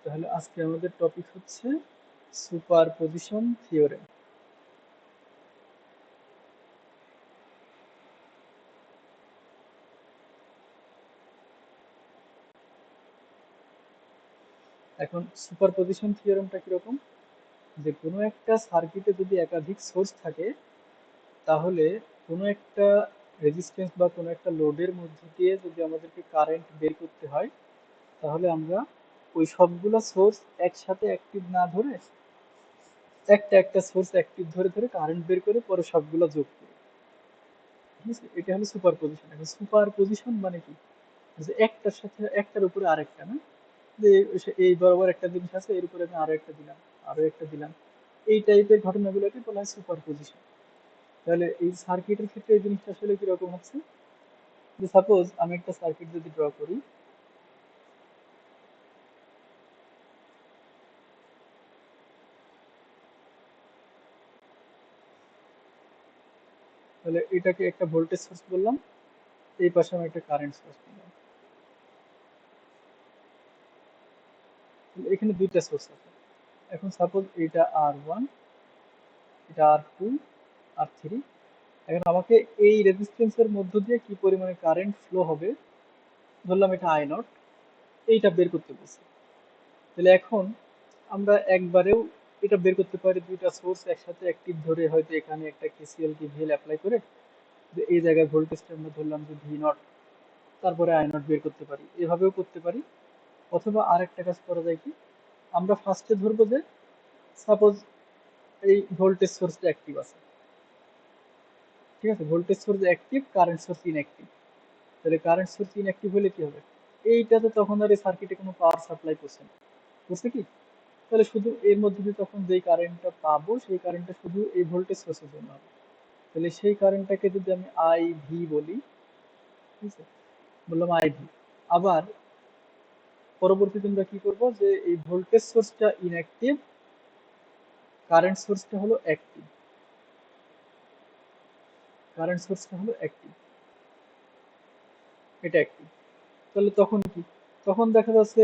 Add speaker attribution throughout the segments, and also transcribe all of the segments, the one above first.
Speaker 1: তাহলে আজকে আমাদের টপিক হচ্ছে সুপারপজিশন থিওরেম। এখন সুপারপজিশন থিওরেমটা কিরকম, যে কোনো একটা সার্কিটে যদি একাধিক সোর্স থাকে তাহলে কোনো একটা রেজিস্ট্যান্স বা কোনো একটা লোডের মধ্য দিয়ে যদি আমাদেরকে কারেন্ট বের করতে হয়, তাহলে আমরা ওই সবগুলা সোর্স একসাথে অ্যাক্টিভ না ধরে একটা একটা সোর্স অ্যাক্টিভ ধরে ধরে কারেন্ট বের করে পরে সবগুলা যোগ করি। ঠিক আছে, এটা হলো সুপারপজিশন। এখন সুপারপজিশন মানে কি, যে একটার সাথে একটার উপরে আরেকটা না, যে এই বরাবর একটা জিনিস আছে, এর উপরে আমি আরো একটা দিলাম, আরো একটা দিলাম, এই টাইপের ঘটনাগুলোকে বলা হয় সুপারপজিশন। তাহলে এই সার্কিটের ক্ষেত্রে এই জিনিসটা আসলে কিরকম হচ্ছে, যে সাপোজ আমি একটা সার্কিট যদি ড্র করি, তাহলে এটাকে একটা ভোল্টেজ সোর্স বললাম, এই পাশে আমি একটা কারেন্ট সোর্স বললাম। তাহলে এখানে দুইটা সোর্স আছে। এখন সাপোজ এটা R1, এটা R2, R3। এখন আমাকে এই রেজিস্ট্যান্সের মধ্য দিয়ে কি পরিমাণে কারেন্ট ফ্লো হবে, ধরলাম এটা I0, এইটা বের করতে বলছি। তাহলে এখন আমরা একবারেও এটা বের করতে পারি, দুইটা সোর্স একসাথে অ্যাক্টিভ ধরে হয়তো এখানে একটা কেসিএল কেভিএল অ্যাপ্লাই করে, যে এই জায়গায় ভোল্টেজটা আমরা ধরলাম যে V0, তারপরে I0 বের করতে পারি, এভাবেও করতে পারি। অথবা আরেকটা কাজ করা যায় কি, আমরা ফার্স্টে ধরবো যে সাপোজ এই ভোল্টেজ সোর্সটা অ্যাক্টিভ আছে, ঠিক আছে, voltage source active, current source inactive. তাহলে কারেন্ট সোর্স ইনঅ্যাক্টিভ হলে কি হবে, এইটাতে তখন আর এই সার্কিটে কোনো পাওয়ার সাপ্লাই করছে না, বুঝছে কি? তাহলে শুধু এর মধ্যে দিয়ে তখন যেই কারেন্টটা পাবো সেই কারেন্টটা শুধু এই ভোল্টেজ সোর্সের জন্য হবে। তাহলে সেই কারেন্টটাকে যদি আমি আই ভি বলি, ঠিক আছে, বললাম আই ভি। আবার পরবর্তীতে আমরা কি করব, যে এই ভোল্টেজ সোর্সটা ইনঅ্যাক্টিভ, কারেন্ট সোর্সটা হলো অ্যাক্টিভ, কারেন্ট সোর্সটা হলো অ্যাক্টিভ, এটা অ্যাক্টিভ। তাহলে তখন কি, তখন দেখা যাচ্ছে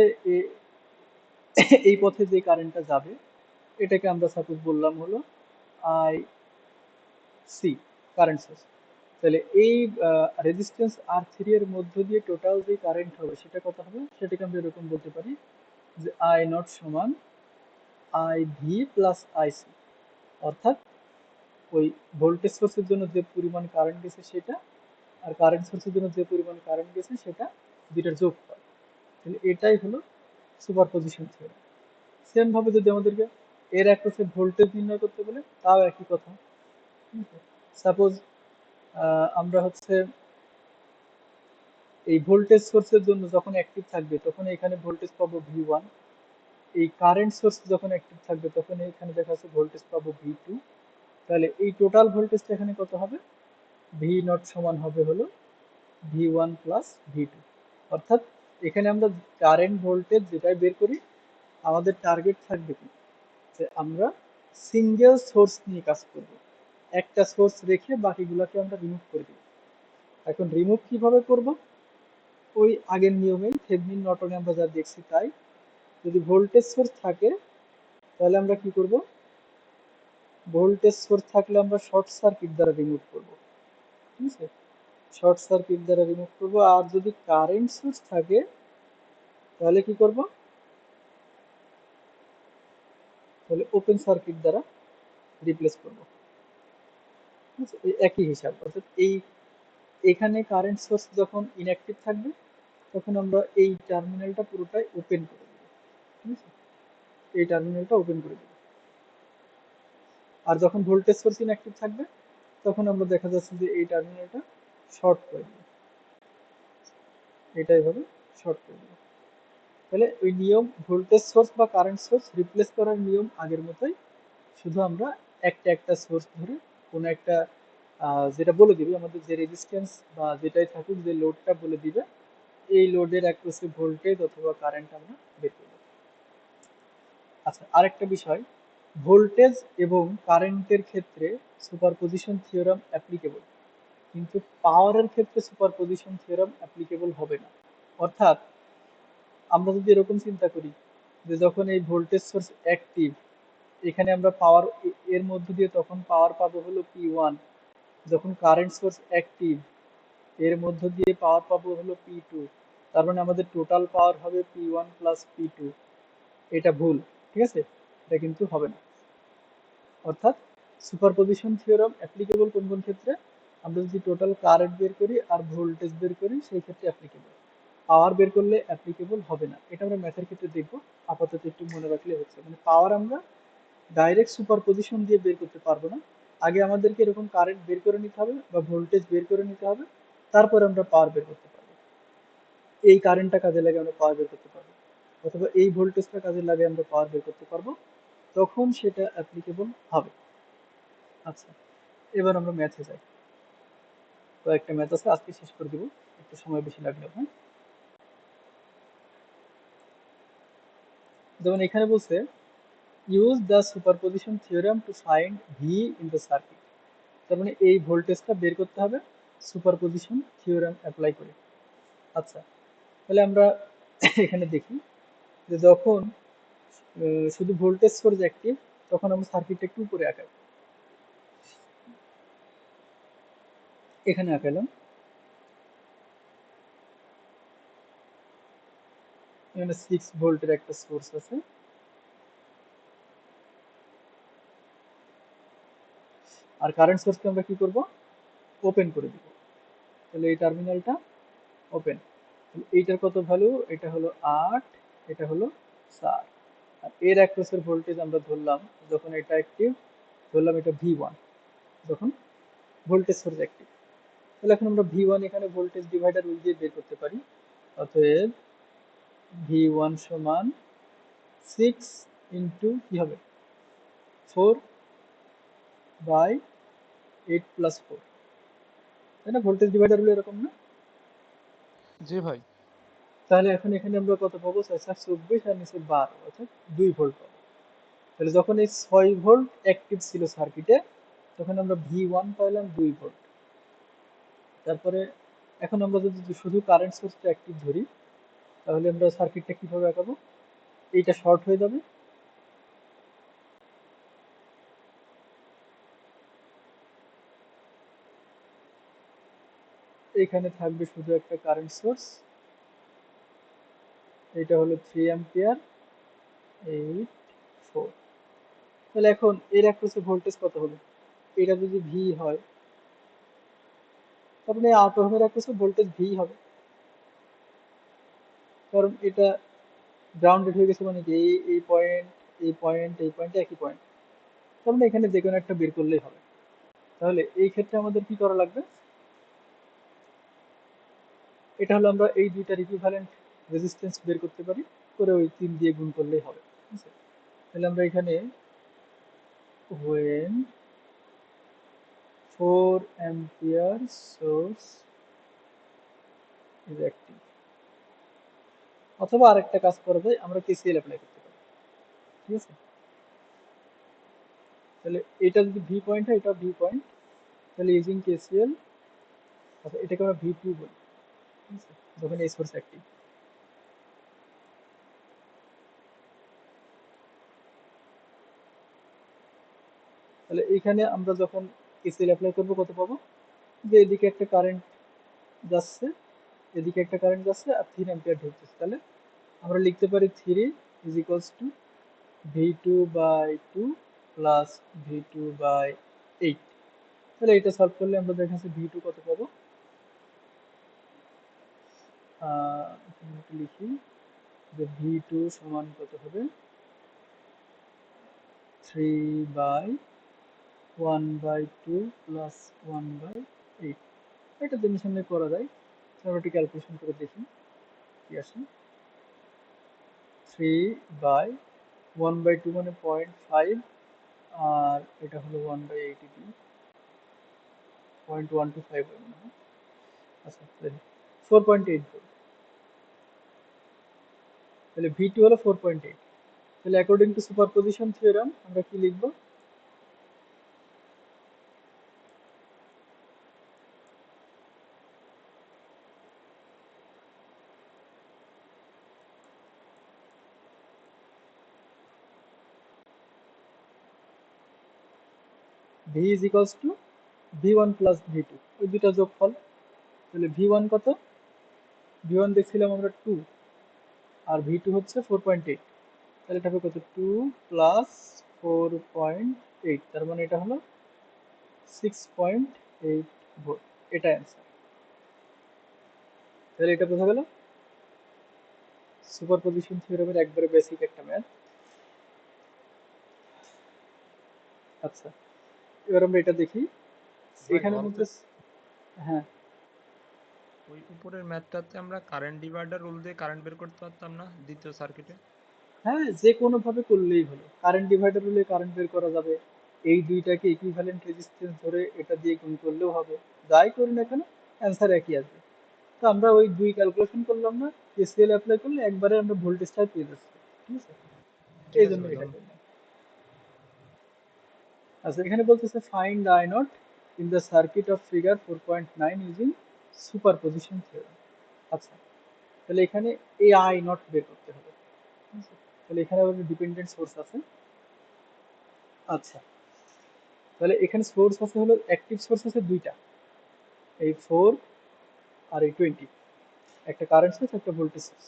Speaker 1: এই পথে যে কারেন্টটা যাবে এটাকে আমরা সাপোজ বললাম হলো আই সি, কারেন্ট সোর্স। তাহলে এই রেজিস্ট্যান্স R3 এর মধ্য দিয়ে টোটাল যে কারেন্ট হবে সেটা কত হবে, সেটাকে আমরা এরকম বলতে পারি যে আই নট সমান I V plus I C. অর্থাৎ ওই ভোল্টেজ সোর্সের জন্য যে পরিমাণ কারেন্ট গেছে সেটা, আর কারেন্ট সোর্সের জন্য যে পরিমাণ কারেন্ট গেছে সেটা, দুইটার যোগফল। তাহলে এটাই হলো সুপারপজিশন থিওরেম। সেম ভাবে যদি আমাদেরকে এর অ্যাক্রসে ভোল্টেজ নির্ণয় করতে বলে, তাও একই কথা। সাপোজ আমরা হচ্ছে এই ভোল্টেজ সোর্সের জন্য যখন অ্যাক্টিভ থাকবে তখন এখানে ভোল্টেজ পাবো V1, এই কারেন্ট সোর্স যখন অ্যাক্টিভ থাকবে তখন এখানে দেখা যাচ্ছে ভোল্টেজ পাবো V2। তাহলে এই টোটাল ভোল্টেজটা এখানে কত হবে, ভি নট সমান হবে হলো V1 প্লাস V2। অর্থাৎ এখানে আমরা কারেন্ট ভোল্টেজ যেটাই বের করি, আমাদের টার্গেট থাকবে কি, যে আমরা সিঙ্গেল সোর্স নিয়ে কাজ করব, একটা সোর্স রেখে বাকিগুলোকে আমরা রিমুভ করে দিব। এখন রিমুভ কিভাবে করব, ওই আগের নিয়মেই থেভনিন নর্টনে আমরা যা দেখছি তাই। যদি ভোল্টেজ সোর্স থাকে তাহলে আমরা কি করব, ভোল্টেজ সোর্স থাকলে আমরা শর্ট সার্কিট দ্বারা রিমুভ করব, ঠিক আছে, শর্ট সার্কিট দ্বারা রিমুভ করব। আর যদি কারেন্ট সোর্স থাকে তাহলে কি করব, তাহলে ওপেন সার্কিট দ্বারা রিপ্লেস করব, ঠিক আছে, এই একই হিসাব। অর্থাৎ এখানে কারেন্ট সোর্স যখন ইনঅ্যাক্টিভ থাকবে তখন আমরা এই টার্মিনালটা পুরোটাই ওপেন করে দেবো, ঠিক আছে, এই টার্মিনালটা ওপেন করে দেবো। আর যখন ভোল্টেজ সোর্স ইনঅ্যাক্টিভ থাকবে তখন আমরা দেখা যাচ্ছে যে এই টার্মিনালটা শর্ট করে দেবো, এটাই হবে শর্ট করে দেবো। তাহলে ওই নিয়ম, ভোল্টেজ সোর্স বা কারেন্ট সোর্স রিপ্লেস করার নিয়ম আগের মতোই, শুধু আমরা একটা একটা সোর্স ধরে কোনো একটা যেটা বলে দিবে আমাদের, যে রেজিস্ট্যান্স বা যেটাই থাকুক, যে লোডটা বলে দিবে, এই লোডের অ্যাক্রসে ভোল্টেজ অথবা কারেন্ট আমরা বের করব। আচ্ছা, আরেকটা বিষয়, ভোল্টেজ এবং কারেন্টের ক্ষেত্রে সুপারপজিশন থিওরাম অ্যাপ্লিকেবল, কিন্তু পাওয়ারের ক্ষেত্রে সুপারপজিশন থিওরাম অ্যাপ্লিকেবল হবে না। অর্থাৎ আমরা যদি এরকম চিন্তা করি যে যখন এই ভোল্টেজ সোর্স অ্যাক্টিভ, এখানে আমরা পাওয়ার এর মধ্য দিয়ে তখন পাওয়ার পাবো হলো P1। যখন কারেন্ট সোর্স অ্যাক্টিভ, এর মধ্য দিয়ে পাওয়ার পাবো হলো P2। তার মানে আমাদের টোটাল পাওয়ার হবে P1 প্লাস P2। এটা ভুল, ঠিক আছে, এটা কিন্তু হবে না। অর্থাৎ সুপারপজিশন থিওরেম অ্যাপ্লিকেবল কোন কোন ক্ষেত্রে? আমরা যদি টোটাল কারেন্ট বের করি আর ভোল্টেজ বের করি সেই ক্ষেত্রে অ্যাপ্লিকেবল। পাওয়ার বের করলে অ্যাপ্লিকেবল হবে না, এটা আমরা ম্যাথের ক্ষেত্রে দেখবো। আপাতত একটু মনে রাখলে হচ্ছে, মানে পাওয়ার আমরা ডাইরেক্ট সুপারপজিশন দিয়ে বের করতে পারবো না। আগে আমাদেরকে এরকম কারেন্ট বের করে নিতে হবে বা ভোল্টেজ বের করে নিতে হবে, তারপরে আমরা পাওয়ার বের করতে পারবো। এই কারেন্টটা কাজে লাগে আমরা পাওয়ার বের করতে পারবো, অথবা এই ভোল্টেজটা কাজে লাগে আমরা পাওয়ার বের করতে পারবো, তখন সেটা অ্যাপ্লিকেবল হবে। আচ্ছা, এবার আমরা ম্যাথে যাই। কয়েকটা ম্যাথ আছে, আজকে শেষ করে দিব, একটু সময় বেশি লাগলো। হ্যাঁ, যেমন এখানে বলছে use the superposition theorem to find V in the circuit. তার মানে এই ভোল্টেজটা বের করতে হবে সুপারপজিশন থিওরেম অ্যাপ্লাই করে। আচ্ছা, তাহলে আমরা এখানে দেখি যে যখন শুধু ভোল্টেজ সোর্স অ্যাক্টিভ, তখন আমরা সার্কিটটা একটু উপরে আঁকাই। এখানে আঁকালাম, এখানে 6 ভোল্টের একটা সোর্স আছে, আর কারেন্ট সোর্সকে আমরা কি করব, ওপেন করে দিব। তাহলে এই টার্মিনালটা ওপেন। এইটার কত ভ্যালু? এটা হলো 8, এটা হলো 4। আর এর অ্যাক্রসের ভোল্টেজ আমরা ধরলাম, যখন এটা অ্যাক্টিভ, ধরলাম এটা V1, যখন ভোল্টেজ সোর্স অ্যাক্টিভ। তাহলে এখন আমরা V1 এখানে ভোল্টেজ ডিভাইডার রুল দিয়ে বের করতে পারি। অতএব V1 সমান 6 ইন্টু কি হবে, 4/8 + 4, তাই না? ভোল্টেজ ডিভাইডার রুল এরকম না?
Speaker 2: জি ভাই।
Speaker 1: তাহলে এখন এখানে আমরা কত পাবো? 6/24 আর নিচে 12, অর্থাৎ 2 ভোল্ট পাবো। তাহলে যখন এই 6 ভোল্ট অ্যাক্টিভ ছিল সার্কিটে, তখন আমরা V1 পাইলাম 2 ভোল্ট। তারপরে এখন আমরা যদি শুধু কারেন্ট সোর্সটা অ্যাক্টিভ ধরি, তাহলে আমরা সার্কিটটা কিভাবে আঁকাবো? এইটা শর্ট হয়ে যাবে, এখানে থাকবে শুধু একটা কারেন্ট সোর্স, এটা হলো 3 অ্যাম্পিয়ার, 8, 4। তাহলে এখন এর অ্যাক্রসে ভোল্টেজ কত হলো? এটা যদি ভি হয়, তার মানে 8 ওহমের অ্যাক্রসে ভোল্টেজ ভি হবে, কারণ এটা গ্রাউন্ডেড হয়ে গেছে, মানে কি এই পয়েন্ট, এই পয়েন্ট, এই পয়েন্ট একই পয়েন্ট। তার মানে এখানে যে কোনো একটা বের করলেই হবে। তাহলে এই ক্ষেত্রে আমাদের কি করা লাগবে? এটা হলো আমরা এই দুইটার ইকুইভ্যালেন্ট রেজিস্ট্যান্স বের করতে পারি, করে ওই 3 দিয়ে গুণ করলেই হবে, ঠিক আছে? তাহলে আমরা এখানে when 4 ampere source is active, অথবা আরেকটা কাজ করা যায়, আমরা কেসিএল অ্যাপ্লাই করতে পারি, ঠিক আছে? তাহলে এটা যদি ভি পয়েন্ট হয়, এটা ভি পয়েন্ট, তাহলে ইউজিং কেসিএল, আচ্ছা এটাকে আমরা ভি টু বলি, ঠিক আছে, যখন এই সোর্স অ্যাক্টিভ। তাহলে এইখানে আমরা যখন কেসিএল অ্যাপ্লাই করবো কত পাবো? যে এদিকে একটা কারেন্ট যাচ্ছে, এদিকে একটা কারেন্ট যাচ্ছে, আর 3 অ্যাম্পিয়ার ঢুকতেছে। তাহলে আমরা লিখতে পারি 3 is equals to V2/2 plus V2/8। তাহলে এটা সলভ করলে আমরা দেখাচ্ছি V2 কত পাবো। এখানে একটু লিখি যে V2 সমান কত হবে, 3/1/2 প্লাস 1/8। এটা জন্য সামনে করা যায়, আমরা একটু ক্যালকুলেশন করে দেখি কি আসে। 3/1/2 মানে 0.5, আর এটা হলো 1/8, 0.125 মনে হয়। আচ্ছা, 4.8 ভোল্ট। তাহলে V2 হলো 4.8। তাহলে অ্যাকর্ডিং টু সুপারপজিশন থিওরেম আমরা কি লিখব? V is equals to V1 plus V2, ওই দুটা যোগফল। তাহলে V1 কত? V1 দেখছিলাম আমরা 2, আর V2 হচ্ছে 4.8। তাহলে এটা হবে কত? 2 প্লাস 4.8, তার মানে এটা হলো 6.8 ভোল্ট। এটা অ্যান্সার। তাহলে এটা বোঝা গেল সুপারপজিশন থিওরেমের একবারে বেসিক একটা ম্যাথ। আচ্ছা, এবার আমরা এটা দেখি।
Speaker 2: ভাই
Speaker 1: এখানে
Speaker 2: অল্প
Speaker 1: বলতে, হ্যাঁ
Speaker 2: ওই উপরের ম্যাথটাতে আমরা কারেন্ট ডিভাইডার রুল দিয়ে কারেন্ট বের করতে পারতাম না দ্বিতীয় সার্কিটে?
Speaker 1: হ্যাঁ, যে কোনো ভাবে করলেই হলো। কারেন্ট ডিভাইডার হলে কারেন্ট বের করা যাবে, এই দুইটাকে ইকুইভ্যালেন্ট রেজিস্ট্যান্স ধরে এটা দিয়ে গুণ করলেও হবে। যাই করি না কেন অ্যান্সার একই আসবে। তো আমরা ওই দুই ক্যালকুলেশন করলাম না, কেসিএল অ্যাপ্লাই করলে একবারে আমরা ভোল্টেজটা পেয়ে যাচ্ছি। ঠিক আছে,
Speaker 2: ঠিক
Speaker 1: এই
Speaker 2: আছে
Speaker 1: জন্য
Speaker 2: ভাই,
Speaker 1: এটা
Speaker 2: ধন্যবাদ।
Speaker 1: করলাম। আচ্ছা, এখানে বলতেছে find I not in the circuit of figure 4.9 using superposition theorem. আচ্ছা, তাহলে এখানে এই আই নট বের করতে হবে। ঠিক আছে? তাহলে এখানে আমাদের ডিপেন্ডেন্ট সোর্স আছে। আচ্ছা, তাহলে এখানে সোর্স আছে হলো, অ্যাক্টিভ সোর্স আছে দুইটা, এই 4 আর এই 20, একটা কারেন্ট সোর্স একটা ভোল্টেজ সোর্স।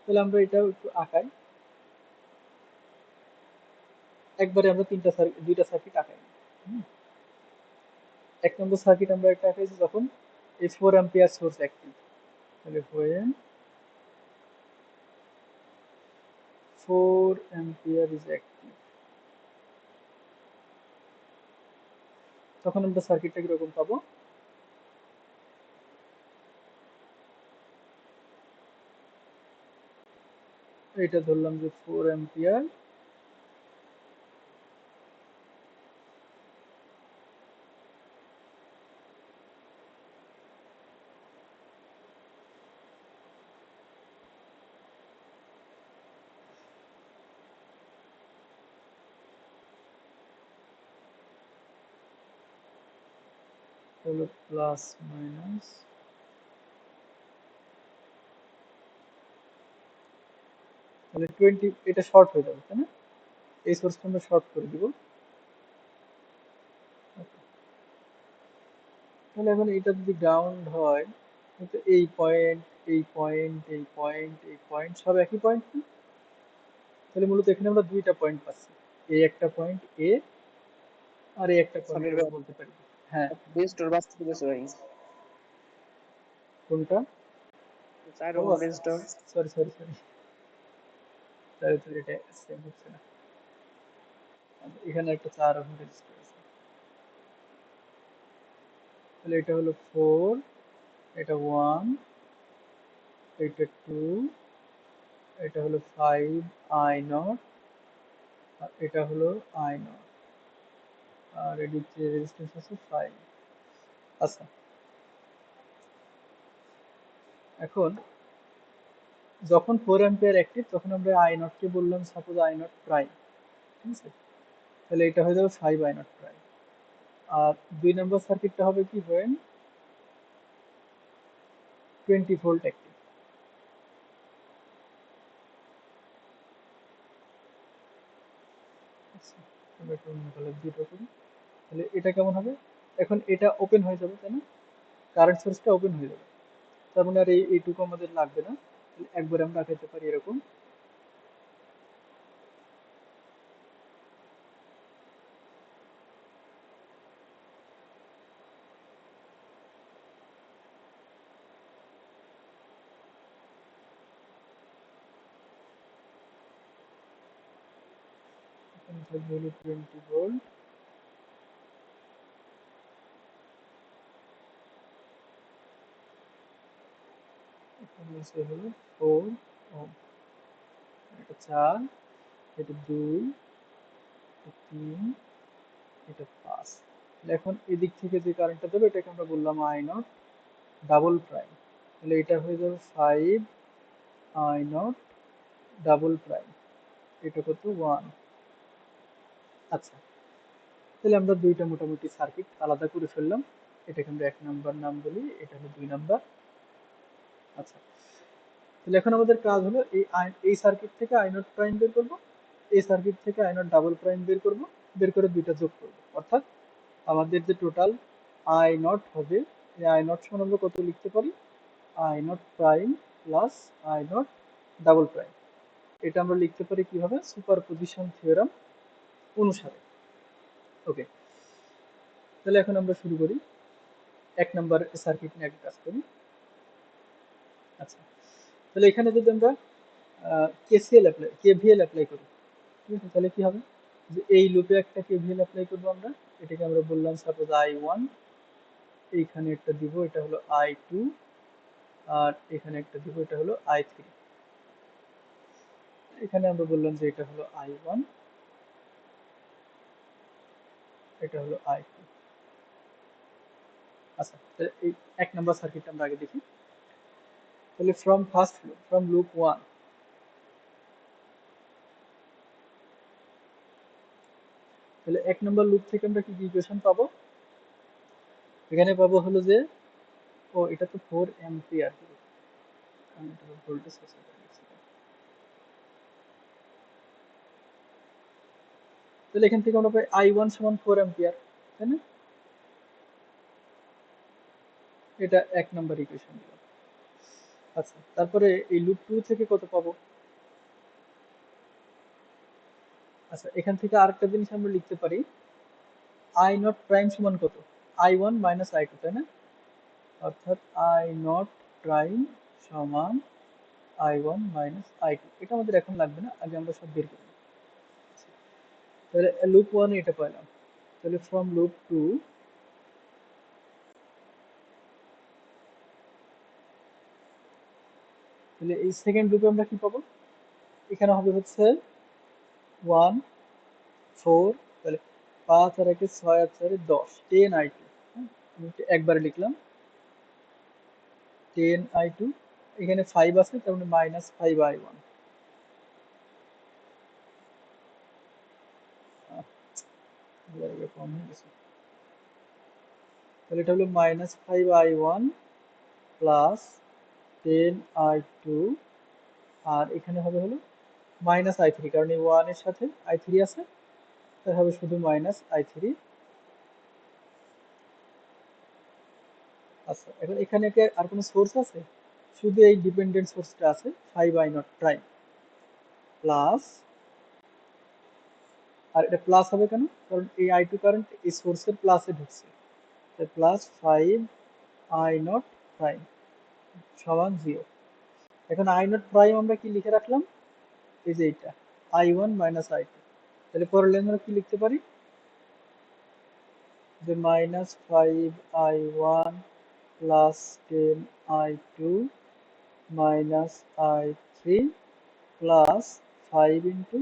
Speaker 1: তাহলে আমরা এটা একটু আঁকাই, একবারে আমরা দুইটা সার্কিট আঁকাই। হুম, এক নম্বর সার্কিট আমরা একটা আঁকাইছি যখন এই 4 অ্যাম্পিয়ার সোর্স অ্যাক্টিভ। তাহলে when 4 ampere is active, তখন আমরা সার্কিটটা কিরকম পাবো? এটা ধরলাম যে 4 অ্যাম্পিয়ার, হলো প্লাস মাইনাস, তাহলে 20, এটা শর্ট হয়ে যাবে তাই না? এই সোর্সটা আমরা শর্ট করে দিব। তাহলে এখন এটা যদি গ্রাউন্ড হয়, তো এই পয়েন্ট, এই পয়েন্ট, এই পয়েন্ট, এই পয়েন্ট সব একই পয়েন্ট না? তাহলে মূলত এখানে আমরা দুইটা পয়েন্ট পাচ্ছি, এই একটা পয়েন্ট এ, আর এই একটা পয়েন্ট
Speaker 3: সামির
Speaker 1: আমরা
Speaker 3: ভাই,
Speaker 1: বলতে পারি। হ্যাঁ,
Speaker 3: রেজিস্টার বাঁচতে গেছে ভাই।
Speaker 1: কোনটা?
Speaker 3: 4
Speaker 1: ও
Speaker 3: ওহম
Speaker 1: আচ্ছা,
Speaker 3: রেজিস্টার।
Speaker 1: সরি সরি সরি, তাহলে তো এটা সেভ হচ্ছে না। এখানে একটা 4 ওহম রেজিস্টার আছে। তাহলে এটা হলো 4, এটা 1, এটা 2, এটা হলো 5 আই নট, আর এটা হলো আই নট, আর এদিকে রেজিস্ট্যান্স আছে 5। আচ্ছা, এখন যখন 4 অ্যাম্পিয়ার অ্যাক্টিভ তখন আমরা আই নট কে বললাম সাপোজ আই নট প্রাইম। ঠিক আছে, তাহলে এটা হয়ে যাবে 5 আই নট প্রাইম। আর দুই নম্বর সার্কিটটা হবে কি, হোয়েন 20 ভোল্ট অ্যাক্টিভ। আচ্ছা, আমরা একটু অন্য কালার দিয়ে draw করি। তাহলে এটা কেমন হবে? এখন এটা ওপেন হয়ে যাবে তাই না, কারেন্ট সোর্সটা ওপেন হয়ে যাবে, তার মানে আর এইটুকু আমাদের লাগবে না। তাহলে একবার আমরা আঁকাতে পারি এরকম। এখানে থাকবে হলো 20 ভোল্ট, এখানে আছে হলো 4 ওহম, এটা 4, এটা 2, এটা 3, এটা 5। তাহলে এখন এদিক থেকে যে কারেন্টটা যাবে এটাকে আমরা বললাম আই নট ডাবল প্রাইম। তাহলে এটা হয়ে যাবে 5 আই নট ডাবল প্রাইম, এটা কত? 1। আচ্ছা, তাহলে আমরা দুইটা মোটামুটি সার্কিট আলাদা করে ফেললাম। এটাকে আমরা 1 নাম্বার নাম বলি, এটা হলো 2 নাম্বার। আচ্ছা, তাহলে এখন আমাদের কাজ হলো এই সার্কিট থেকে আই নট প্রাইম বের করবো, এই সার্কিট থেকে আই নট ডাবল প্রাইম বের করবো, বের করে দুইটা যোগ করবো, অর্থাৎ আমাদের যে টোটাল আই নট হবে, এই আই নট সমান আমরা কত লিখতে পারি? I not prime plus I not double prime. এটা আমরা লিখতে পারি কিভাবে? সুপারপজিশন থিওরেম অনুসারে। ওকে, তাহলে এখন আমরা শুরু করি। 1 নাম্বার সার্কিট নিয়ে একটা কাজ করি। আচ্ছা, তাহলে এখানে যদি আমরা কেভিএল অ্যাপ্লাই করি, ঠিক আছে, তাহলে কি হবে? যে এই লুপে একটা কেভিএল অ্যাপ্লাই করবো আমরা, এটাকে আমরা বললাম সাপোজ I1, এইখানে একটা দিব, এটা হলো I2, আর এখানে একটা দিব, এটা হলো I3। এখানে আমরা বললাম যে এটা হলো I1, এটা হলো I2। আচ্ছা, তাহলে এই 1 নাম্বার সার্কিটটা আমরা আগে দেখি। তাহলে ফ্রম লুপ 1, তাহলে 1 নাম্বার লুপ থেকে আমরা কি ইকুয়েশন পাবো? এখানে পাবো হলো যে, ও এটা তো 4 অ্যাম্পিয়ার, কারণ এটা ভোল্টেজ সোর্স। তাহলে এখান থেকে আমরা পাই I1 সমান 4 অ্যাম্পিয়ার, তাই না? এটা 1 নাম্বার ইকুয়েশন দিলাম। আচ্ছা, তারপরে এই লুপ 2 থেকে কত পাবো? আচ্ছা, এখান থেকে আরেকটা জিনিস আমরা লিখতে পারি, আই নট প্রাইম সমান কত? I1 মাইনাস I2, তাই না? অর্থাৎ আই নট প্রাইম সমান I1 মাইনাস I2। এটা আমাদের এখন লাগবে না, আগে আমরা সব বের করি। তাহলে লুপ 1 এটা পাইলাম। তাহলে ফ্রম লুপ 2, তাহলে এই সেকেন্ড লুপে আমরা কি পাবো? এখানে হবে হচ্ছে 1, 4, তাহলে 5 আর 1 6 আর 4 10, 10I2। আমি একবারে লিখলাম 10I2। এখানে 5 আছে, তার মানে মাইনাস 5I1। কম হয়ে গেছে। তাহলে এটা হলো মাইনাস 5I1 প্লাস 10I2, আর এখানে হবে হলো মাইনাস I3, কারণ এই 1 এর সাথে I3 আছে, তাই হবে শুধু মাইনাস I3। আচ্ছা, এখন এখানে কি আর কোনো সোর্স আছে? শুধু এই ডিপেন্ডেন্ট সোর্সটা আছে, 5I0 প্রাইম প্লাস, আর এটা প্লাস হবে কেন? কারণ এই I2 কারেন্ট এই সোর্সের প্লাসে ঢুকছে, তাই প্লাস 5I0 প্রাইম সমান 0। এখন I0 প্রাইম আমরা কি লিখে রাখলাম? এই যে এইটা I1 মাইনাস I2। তাহলে পরের লাইনে আমরা কি লিখতে পারি? যে minus 5I1 plus 10I2 minus I3 plus 5 into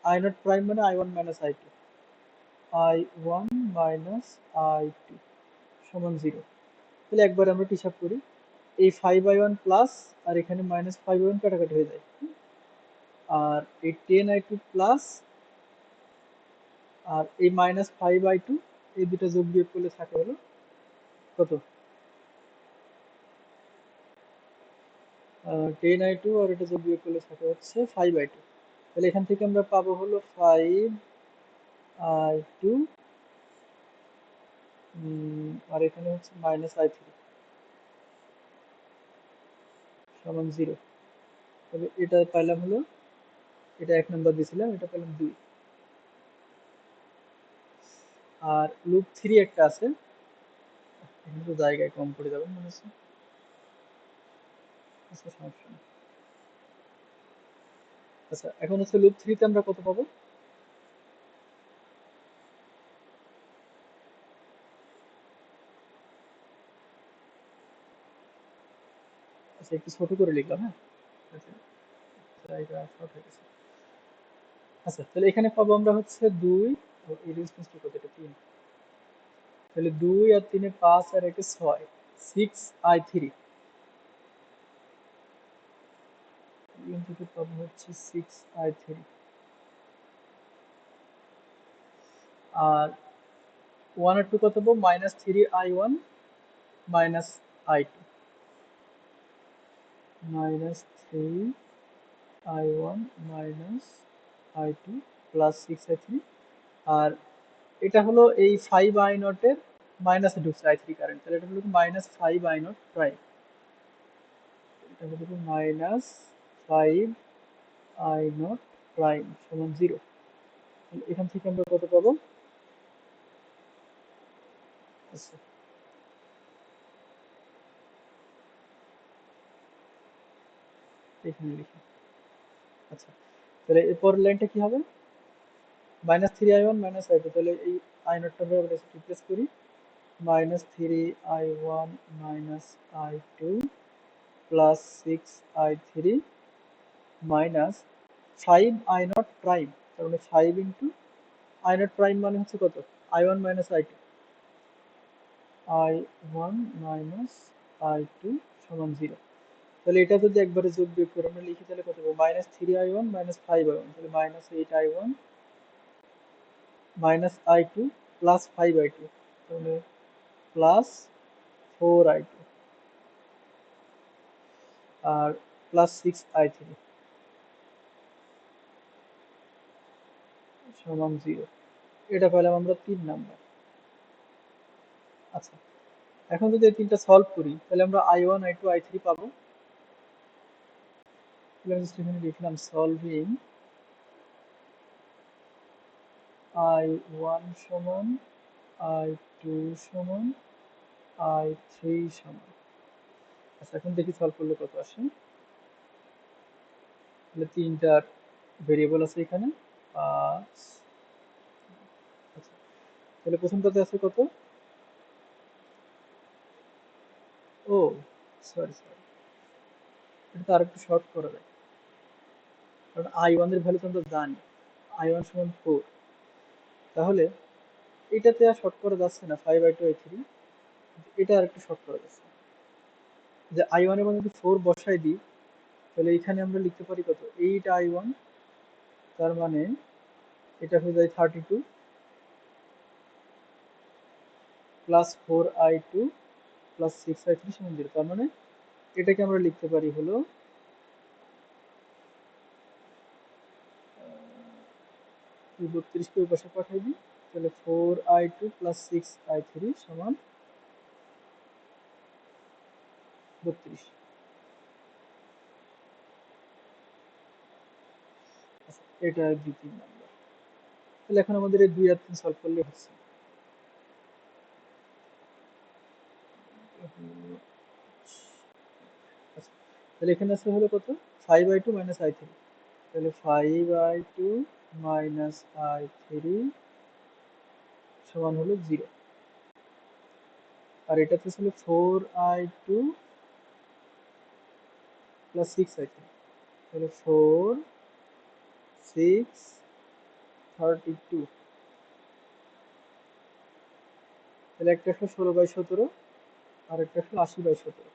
Speaker 1: I0 prime মানে I1 minus I2, I1 minus I2 সমান 0। তাহলে একবার আমরা হিসাব করি, এই 5I1 প্লাস আর এখানে মাইনাস 5I1 কাটাকাটি হয়ে যায়, আর এই 10I2 প্লাস আর এই মাইনাস 5I2, এই দুটো যোগ বিয়োগ করলে থাকে হলো কত? 10I2, আর এটা যোগ বিয়োগ করলে থাকে হচ্ছে 5I2। তাহলে এখান থেকে আমরা পাবো হলো 5I2, আর এখানে হচ্ছে মাইনাস I3 সমান 0। তাহলে এটা পাইলাম হলো, এটা 1 নাম্বার দিয়েছিলাম, এটা পেলাম 2। আর লুপ 3 একটা আছে, এখানে তো জায়গায় কম পড়ে যাবে মনে হচ্ছে। আচ্ছা, সমস্যা নেই। আচ্ছা, এখন হচ্ছে লুপ 3 তে আমরা কত পাবো? আচ্ছা, একটু ছোট করে লিখলাম, হ্যাঁ। আচ্ছা, জায়গা শর্ট হয়ে গেছে। আচ্ছা, তাহলে এখানে পাবো আমরা হচ্ছে 2, এই রেজিস্ট্যান্সটা কত? এটা 3। তাহলে 2 আর 3 এ 5 আর 1 এ 6, 6I3 এখান থেকে পাবো হচ্ছে 6I3। আর 1 আর 2 কত পাবো? Minus 3I1 minus I2, minus 3I1 minus I2 plus 6I3। আর এটা হলো এই 5 i নটের মাইনাসে ঢুকছে i3 কারেন্ট, তাহলে এটা হলো মাইনাস 5 i নট প্রাইম, এটা হলো মাইনাস 5 i নট প্রাইম সমান 0। এখান থেকে আমরা কত পাবো? আচ্ছা, এখানে লিখি। আচ্ছা, তাহলে এরপর লাইনটা কি হবে? মাইনাস 3i1 মাইনাস i2, তাহলে এই i নটটা আমরা রিপ্লেস করি, minus 3i1 minus i2 plus 6i3 minus 5i not prime, তার মানে 5 ইন্টু i নট প্রাইম মানে হচ্ছে কত? i1 minus i2, i1 minus i2 সমান 0। তাহলে এটা যদি একবারে যোগ বিয়োগ করে আমরা লিখি তাহলে কত হবে? মাইনাস 3i1 মাইনাস 5i1, তাহলে minus 8i1 minus i2 plus 5i2, তাহলে প্লাস 4i2 আর প্লাস 6i3 সমান 0। এটা পেলাম আমরা 3 নাম্বার। আচ্ছা, এখন যদি এই তিনটা সলভ করি তাহলে আমরা i1 i2 i3 পাবো। তাহলে আমি just এখানে লিখলাম সলভিং i1 সমান i2 সমান i3 সমান। আচ্ছা, এখন দেখি সলভ করলে কত আসে। তাহলে তিনটার ভেরিয়েবল আছে এখানে 5। আচ্ছা, তাহলে প্রথমটাতে আছে কত? ও সরি, এটা তো আরেকটু শর্ট করা যায়, কারণ i1 এর ভ্যালু তো আমরা জানি, i1 সমান 4। তাহলে এটাতে আর শর্ট করা যাচ্ছে না 5i2 i3, এটা আর একটু শর্ট করা যাচ্ছে, যে i1 এর মধ্যে 4 বসাই দিই তাহলে এখানে আমরা লিখতে পারি কত? 8i1, তার মানে এটা হয়ে যায় 32 প্লাস 4i2 প্লাস 6i3 সমান 0। তার মানে এটাকে আমরা লিখতে পারি হলো 32 কে ওই পাশে পাঠিয়ে দিই, তাহলে 4i2 প্লাস 6i3 সমান 32। আচ্ছা, এটা 2-3 নাম্বার। তাহলে এখন আমাদের এই 2 আর 3 সলভ করলে হচ্ছে। আচ্ছা, তাহলে এখানে আছে হলো কত? 5i2 মাইনাস i3, তাহলে 5i2 মাইনাস i3 সমান হলো 0। আর এটাতে ছিল 4i2 প্লাস 6i3, তাহলে 4 6 32, তাহলে একটা আসলো 16/17 আর একটা আসলো 80/17।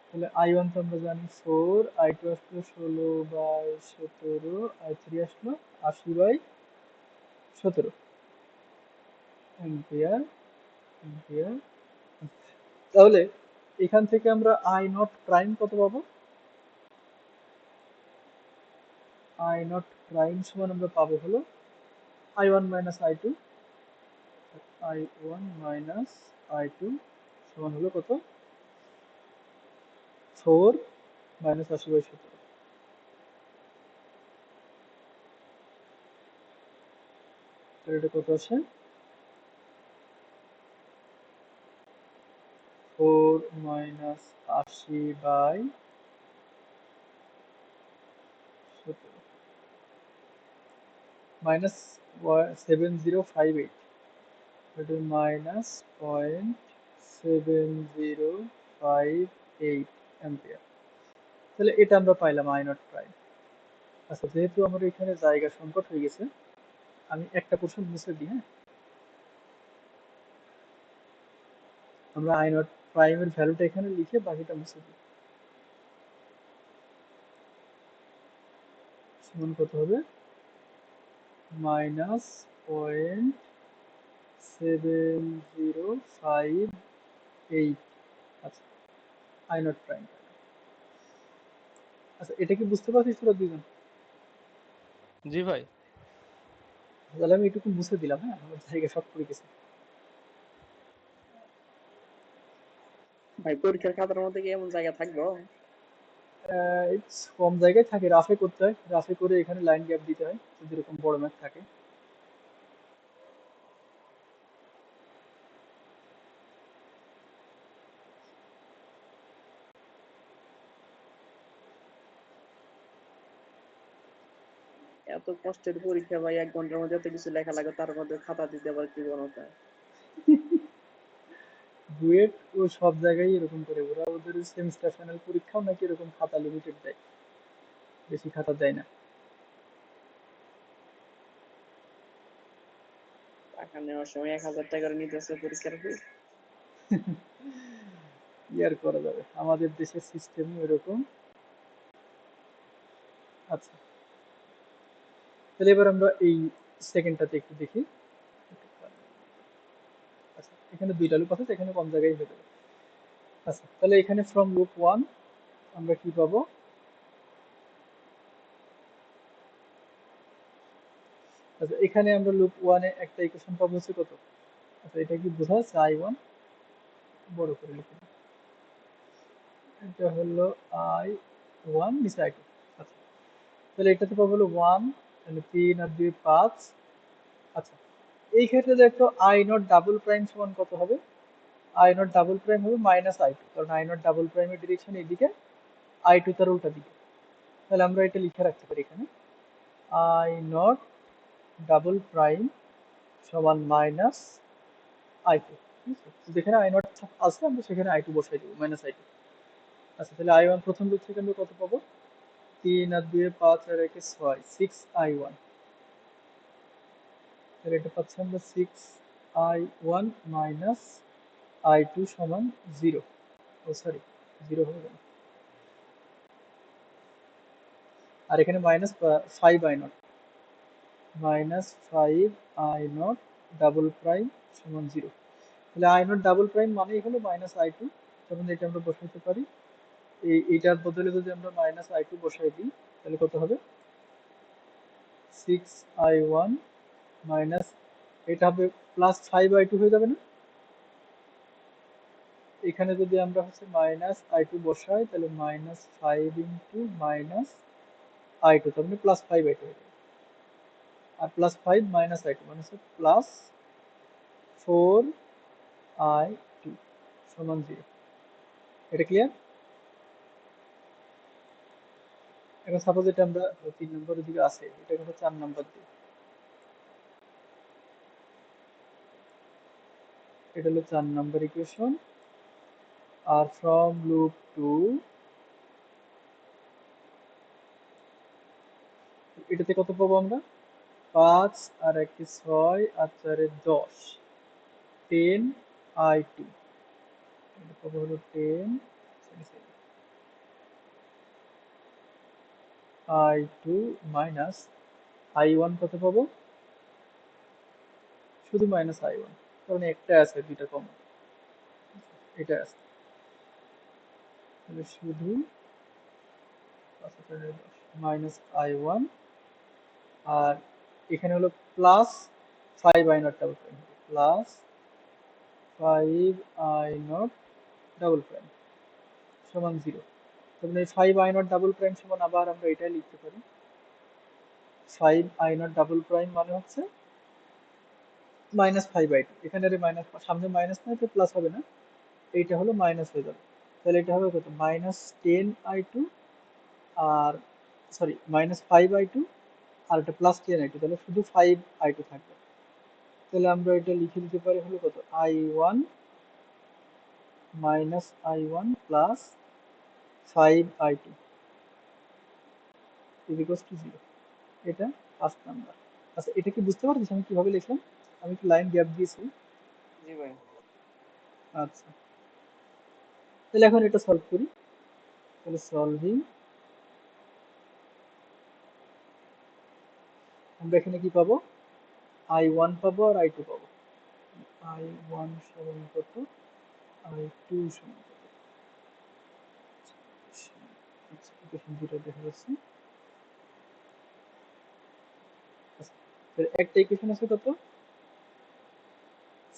Speaker 1: তাহলে i1 তো আমরা জানি 4, i2 আসলো 16/17, i3 আসলো 80/17 অ্যাম্পিয়ার অ্যাম্পিয়ার। তাহলে এখান থেকে আমরা i নট প্রাইম কত পাবো? i নট প্রাইম সমান আমরা পাবো হলো i1 minus i2, i1 minus i2 সমান হলো কত? 4 মাইনাস 80/17। তাহলে এটা কত আসে? 4 মাইনাস 80/17 মাইনাস 7058, এটা মাইনাস 0.7058 অ্যাম্পিয়ার। তাহলে এটা আমরা পাইলাম আই নট প্রাইম। আচ্ছা, যেহেতু আমার এখানে জায়গা সংকট হয়ে গেছে, আমি একটা পোর্শন মুছে দিই। হ্যাঁ, আমরা আই নট প্রাইমের ভ্যালুটা এখানে লিখে বাকিটা মুছে দিই। সমান কত হবে? মাইনাস 0.7058। আচ্ছা, আই নট প্রাইম। আচ্ছা, এটা কি বুঝতে পারছিস তোরা দুজন?
Speaker 2: জি ভাই।
Speaker 1: তাহলে আমি এটুকু মুছে দিলাম, হ্যাঁ, আমার জায়গা সব পড়ে গেছে।
Speaker 3: ভাই পরীক্ষার খাতার মধ্যে কি এমন জায়গা থাকবো?
Speaker 1: কম জায়গায় থাকে, রাফে করতে হয়, রাফে করে এখানে লাইন গ্যাপ দিতে হয় যদি এরকম বড় ম্যাথ থাকে।
Speaker 3: এত কষ্টের পরীক্ষা ভাই, 1 ঘন্টার মধ্যে এত কিছু লেখা লাগে, তার মধ্যে খাতা দিতে আবার কি বলতো।
Speaker 1: বুয়েট ও সব জায়গায় এরকম করে, ওরা ওদের সেমিস্টার ফাইনাল পরীক্ষাও নাকি এরকম খাতা লিমিটেড দেয়, বেশি খাতা দেয় না।
Speaker 3: টাকা নেওয়ার সময় 1,000 টাকা করে নিতেছে পরীক্ষার ফি।
Speaker 1: কি আর করা যাবে, আমাদের দেশের সিস্টেম এরকম। আচ্ছা, তাহলে এবার আমরা এই সেকেন্ডটাতে একটু দেখি। আচ্ছা, এখানে দুইটা লুপ আছে, এখানে কম জায়গায় হয়ে যাবে। আচ্ছা, তাহলে এখানে ফ্রম লুপ 1 আমরা কি পাবো? আচ্ছা, এখানে আমরা লুপ 1 এ একটা ইকুয়েশন পাবো হচ্ছে কত? আচ্ছা, এটা কি বোঝা যাচ্ছে? i1 বড় করে লিখে দিই। এটা হলো i1 নিচে i2। আচ্ছা, তাহলে এটাতে পাবো হলো 1, তাহলে 3 আর 2 5। আচ্ছা, এই ক্ষেত্রে দেখো আই নট ডাবল প্রাইম সমান কত হবে? আই নট ডাবল প্রাইম হবে মাইনাস i2, কারণ আই নট ডাবল প্রাইমের ডিরেকশন এদিকে, i2 তার উল্টা দিকে। তাহলে আমরা এটা লিখে রাখতে পারি এখানে, আই নট ডাবল প্রাইম সমান মাইনাস i2। যেখানে আই নট আছে আমরা সেখানে i2 বসাই দেবো, মাইনাস i2। আচ্ছা, তাহলে i1 প্রথম লুপ থেকে আমরা কত পাবো? 3 আর 2 5 আর 1 6, 6i1। তাহলে এটা পাচ্ছি আমরা 6i1 মাইনাস i2 সমান 0। ও সরি, 0 হবে কেন? আর এখানে minus 5i0, minus 5i0 double prime সমান 0। তাহলে i0 ডাবল প্রাইম মানেই হলো মাইনাস i2, তখন এটা আমরা বসাইতে পারি। এইটার বদলে যদি আমরা মাইনাস i2 বসাই দিই, তাহলে কত হবে? 6i1 মাইনাস, এটা হবে প্লাস 5i2 হয়ে যাবে না? এখানে যদি আমরা হচ্ছে মাইনাস i2 বসাই, তাহলে মাইনাস 5 ইন্টু মাইনাস i2, তার মানে প্লাস 5i2 হয়ে যাবে। আর প্লাস 5 মাইনাস i2 মানে হচ্ছে প্লাস 4i2 সমান 0। এটা ক্লিয়ার? এখন সাপোজ এটা আমরা 3 নম্বরের দিকে আছে, এটা কিন্তু 4 নম্বর দিক। এটা হলো 4 নম্বর ইকুয়েশন। আর ফ্রম লুপ 2, এটাতে কত পাবো আমরা? 5 আর 1 6 আর 4 10, 10i2। এটা পাবো হলো 10i2 মাইনাস i1 কত পাবো? শুধু মাইনাস i1, কারণ একটা আছে, দুইটা কম, এটা আছে। তাহলে শুধু মাইনাস i1, আর এখানে হলো plus 5i0 double prime, plus 5i0 double prime সমান 0। তাহলে এই 5i0 ডাবল প্রাইম সমান আবার আমরা এটাই লিখতে পারি, 5i0 ডাবল প্রাইম মানে হচ্ছে মাইনাস 5i2। এখানে মাইনাস, সামনে মাইনাস না, এটা প্লাস হবে না, এইটা হলো মাইনাস হয়ে যাবে। তাহলে এটা হবে কত? মাইনাস 10i2, আর সরি মাইনাস 5i2, আর এটা প্লাস 10i2, তাহলে শুধু 5i2 থাকবে। তাহলে আমরা এটা লিখে দিতে পারি হলো কত? i1 minus i1 plus 5i2 equals to 0। এটা ফার্স্ট নাম্বার। আচ্ছা, এটা কি বুঝতে পারছিস আমি কিভাবে লিখলাম? আমি একটু লাইন গ্যাপ দিয়েছি।
Speaker 3: জি ভাই।
Speaker 1: আচ্ছা, তাহলে এখন এটা সলভ করি। তাহলে সলভিং, আমরা এখানে কি পাবো? i1 পাবো আর i2 পাবো। i1 সমান কত? i2 সমান কত? ইকুয়েশন দুটো দেখা যাচ্ছে। আচ্ছা, একটা ইকুয়েশন আছে কত,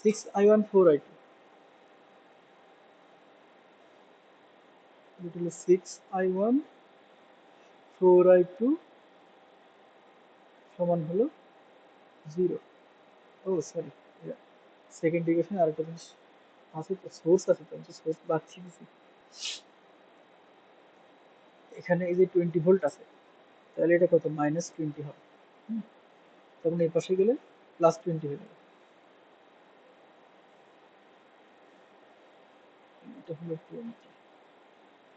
Speaker 1: 6i1 4i2, এটা হলো 6i1 4i2 সমান হলো 0। ও সরি, সেকেন্ড ইকুয়েশন আরেকটা জিনিস আছে, তো সোর্স আছে, তো আমি সোর্স বাদ দিয়েছি। এখানে এই যে 20 ভোল্ট আছে, তাহলে এটা কত, -20 হবে। তখন এই পাশে গেলে +20 হয়ে যাবে। এটা হলো 20।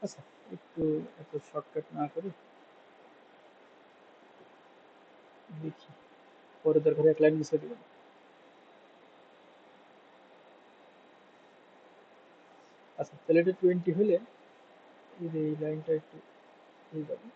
Speaker 1: আচ্ছা, একটু এত শর্টকাট না করে দেখি, পরে দরকার এক লাইন মুছে দেবেন। আচ্ছা, তাহলে এটা 20 হলে এই যে এই লাইনটা একটু হয়ে যাবে।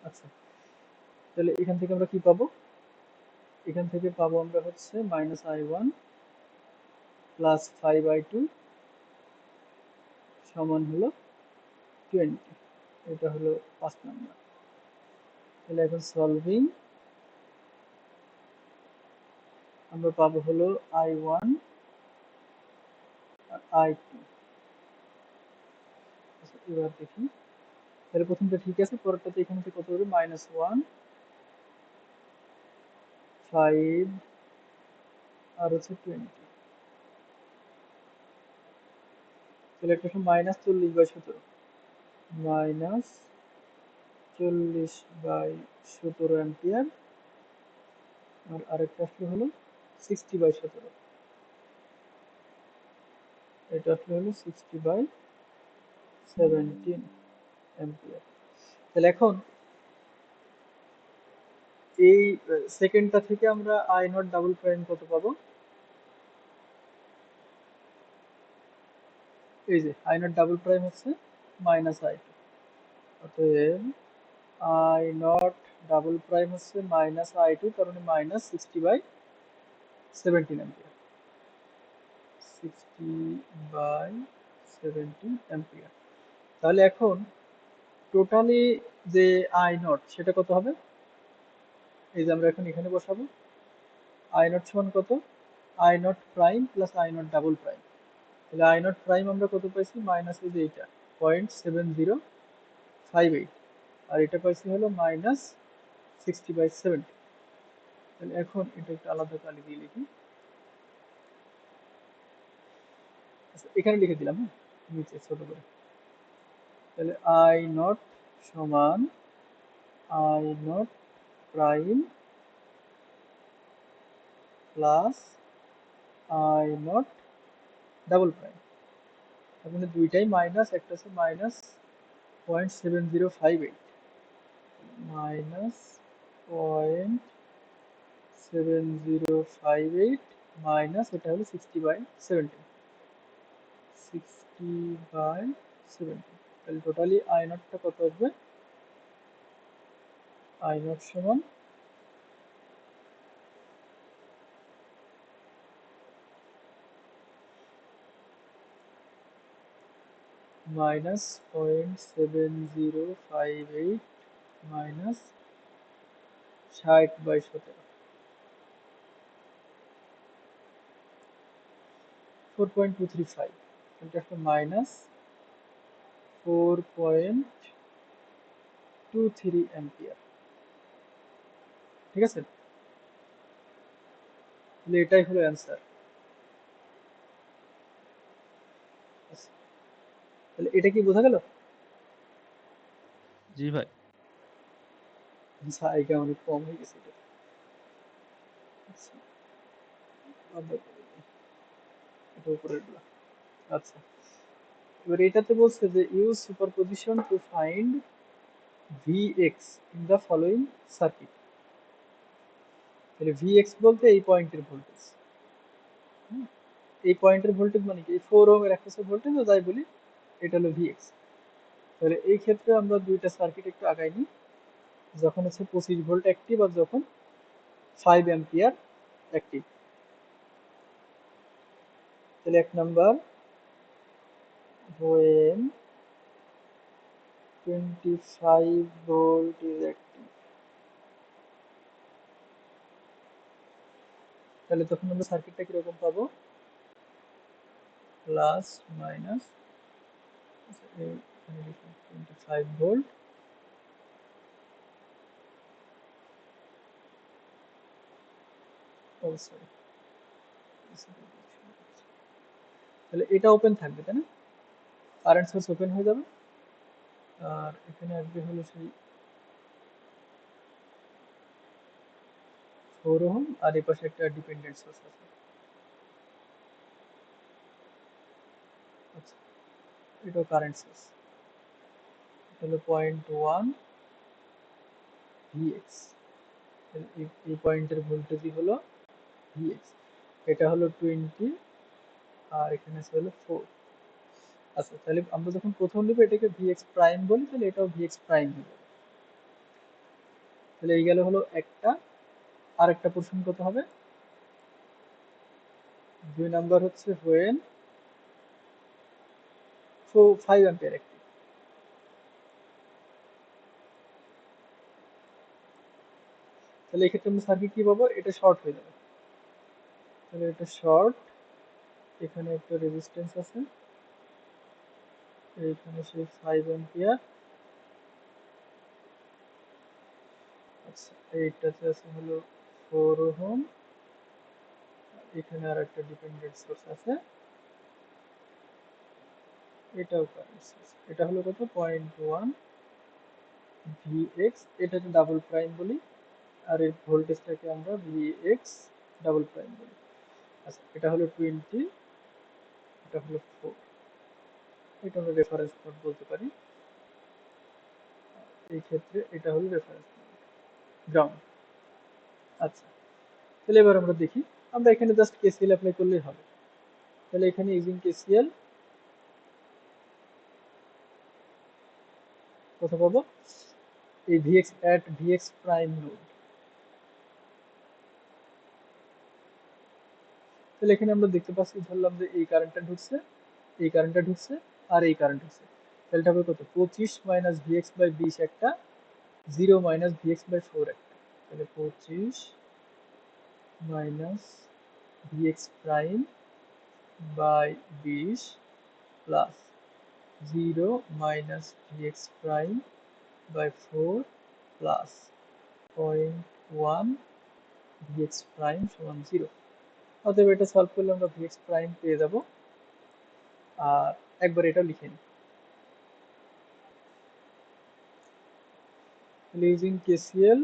Speaker 1: আচ্ছা, তাহলে এখান থেকে আমরা কি পাবো, এখান থেকে পাবো আমরা হচ্ছে -i1 + 5i2 সমান হলো 20। এটা হলো 5 নাম্বার। তাহলে এখন সলভিং আমরা পাবো হলো i1 আর i2। আচ্ছা, এবার দেখি, তাহলে প্রথমটা ঠিক আছে, পরেরটাতে এখান থেকে কত হবে, -1 5 আর হচ্ছে 20। তাহলে একটা হচ্ছে -40/17, -40/17 অ্যাম্পিয়ার, আর আরেকটা আসলে হলো 60/17, এটা আসলে হলো 60/17 অ্যাম্পিয়ার। তাহলে এখন এই সেকেন্ডটা থেকে আমরা আই নট ডাবল প্রাইম কত পাবো, এই যে আই নট ডাবল প্রাইম হচ্ছে -i2, অতএব আই নট ডাবল প্রাইম হচ্ছে -i2, কারণ -60/17 অ্যাম্পিয়ার, 60/17 অ্যাম্পিয়ার। তাহলে এখন টোটালি যে আই নট সেটা কত হবে, এই যে আমরা এখন এখানে বসাবো, আই নট সমান কত, I not prime plus I not double prime. তাহলে আই নট প্রাইম আমরা কত পাইছি, মাইনাস এই যে এইটা 0.7058, আর এটা পাইছি হলো -60/17। তাহলে এখন এটা একটু আলাদা কালি দিয়ে লিখি, আচ্ছা এখানে লিখে দিলাম, হ্যাঁ নিচে ছোট করে। তাহলে আই নট সমান I not prime plus I not double prime, তার মানে দুইটাই মাইনাস, একটা হচ্ছে -0.7058, -0.7058 মাইনাস এটা হলো 60/17, 60/17। তাহলে টোটালি আই নটটা কত আসবে, আই নট সমান -0.7058 মাইনাস 60/17, 4.235, এটা একটা -4.23 অ্যাম্পিয়ার। ঠিক আছে, তাহলে এটাই হলো অ্যান্সার। তাহলে এটা কি বোঝা গেল,
Speaker 2: জি ভাই।
Speaker 1: জায়গা অনেক কম হয়ে গেছে এটা। আচ্ছা, বন্ধ করে দিই, এটা উপরের গুলা। আচ্ছা, এবার এটাতে বলছে যে use superposition to find Vx in the following circuit. তাহলে Vx বলতে এই পয়েন্টের ভোল্টেজ, এই পয়েন্টের ভোল্টেজ মানে কি, এই 4 ওহমের অ্যাক্রসের ভোল্টেজ, যাই বলি এটা হলো Vx। তাহলে এই ক্ষেত্রে আমরা দুইটা সার্কিট একটু আগাই নিই। যখন হচ্ছে 25 ভোল্ট অ্যাক্টিভ আর যখন 5 অ্যাম্পিয়ার অ্যাক্টিভ। তাহলে 1 number when 25 volt is active, তাহলে তখন আমরা সার্কিটটা কিরকম পাবো? প্লাস মাইনাস 25 ভোল্ট সরি, তাহলে এটা ওপেন থাকবে তাই না, কারেন্ট সোর্স ওপেন হয়ে যাবে, আর এখানে আসবে হলো সেই 4 ওহম, আর এই পাশে একটা ডিপেন্ডেন্ট সোর্স আছে। আচ্ছা, এটাও কারেন্ট সোর্স, এটা হলো 0.1 ভিএক্স, এই পয়েন্টের ভোল্টেজই হলো ভিএক্স, এটা হলো 20 আর এখানে আছে হলো 4। আচ্ছা, তাহলে আমরা যখন প্রথম নেব এটাকে ভিএক্স প্রাইম বলি, তাহলে এটাও ভিএক্স প্রাইম হয়ে যাবে। তাহলে এই গেল হলো একটা, আর একটা পোর্শন কত হবে? 2 নাম্বার হচ্ছে when 5 অ্যাম্পিয়ার অ্যাক্টিভ। তাহলে এক্ষেত্রে আমরা সার্কিট কি পাবো? এটা শর্ট হয়ে যাবে, তাহলে এটা শর্ট, এখানে একটা রেজিস্ট্যান্স আছে, এইখানে সেই 5 অ্যাম্পিয়ার। আচ্ছা, এইটাতে আছে হলো 4 ওহম, এখানে আর একটা ডিপেন্ডেন্ট সোর্স আছে, এটাও কারেন্ট সোর্স, এটা হলো কত? 0.1 ভিএক্স, এটাকে ডাবল প্রাইম বলি, আর এর ভোল্টেজটাকে আমরা ভিএক্স ডাবল প্রাইম বলি। আচ্ছা, এটা হলো 20, এটা হলো 4, এটা আমরা রেফারেন্স নোড বলতে পারি, এই ক্ষেত্রে এটা হলো রেফারেন্স নোড, গ্রাউন্ড। আচ্ছা, তাহলে এবার আমরা দেখি, আমরা এখানে জাস্ট কেসিএল অ্যাপ্লাই করলেই হবে। তাহলে এখানে ইউজিং কেসিএল কত পাবো? এই VX at VX prime node, তাহলে এখানে আমরা দেখতে পাচ্ছি, ধরলাম যে এই কারেন্টটা ঢুকছে, এই কারেন্টটা ঢুকছে, আর এই কারেন্ট ঢুকছে, তাহলে এটা হবে কত? 25 মাইনাস ভিএক্স বাই 20 একটা, 0 মাইনাস ভিএক্স বাই 4 একটা, তাহলে 25 minus V X prime by 20 plus 0 minus V X prime by 4 plus 0.1 V X prime সমান 0। অতএব এটা সলভ করলে আমরা ভিএক্স প্রাইম পেয়ে যাব, আর একবার এটা লিখে নিই। Using KCL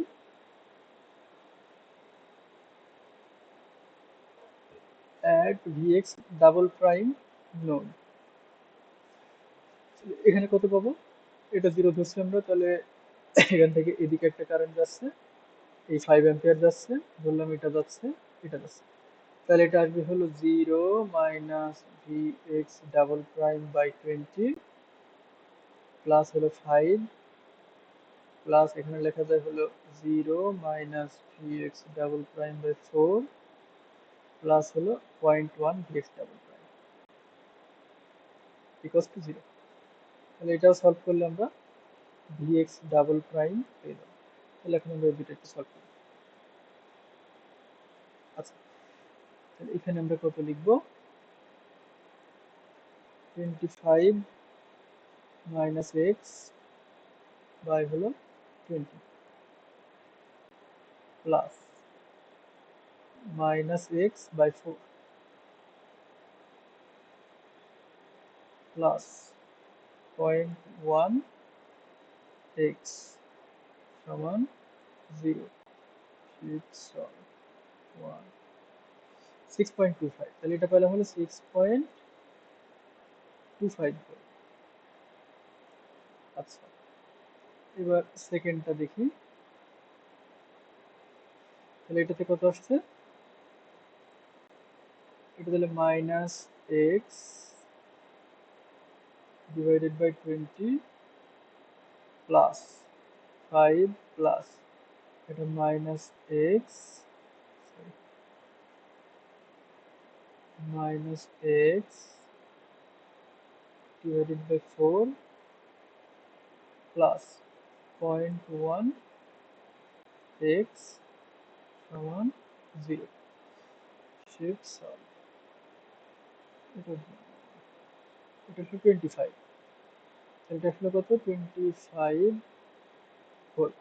Speaker 1: at Vx double prime node, এখানে কত পাবো? এটা 0 ধরছি আমরা, তাহলে এখান থেকে এদিকে একটা কারেন্ট যাচ্ছে, এই 5 অ্যাম্পিয়ার যাচ্ছে, বললাম এটা যাচ্ছে, এটা যাচ্ছে, তাহলে এটা আসবে হলো 0 minus Vx double prime by 20 plus হলো 5 প্লাস এখানে লেখা যায় হলো 0 minus Vx double prime by 4 plus হলো 0.1 Vx double prime equals to 0। তাহলে এটাও সলভ করলে আমরা Vx ডাবল প্রাইম পেয়ে যাবো। তাহলে এখন আমরা এই দুটো একটু সলভ করি। আচ্ছা, তাহলে এখানে আমরা কত লিখবো? 25 মাইনাস এক্স বাই হলো 20 plus minus X by 4 plus 0.1 X সমান 0, 6.25, তাহলে এটা পেলাম হলো 6.25 ভোল্ট। আচ্ছা, এবার সেকেন্ডটা দেখি, তাহলে এটাতে কত আসছে? এটা তাহলে minus x divided by 20 plus 5 plus এটা minus x minus x divided by 4 plus 0.1 x সমান 0 shift solve এটা এটা হলো 25 এটা হলো কত 25 ভোল্ট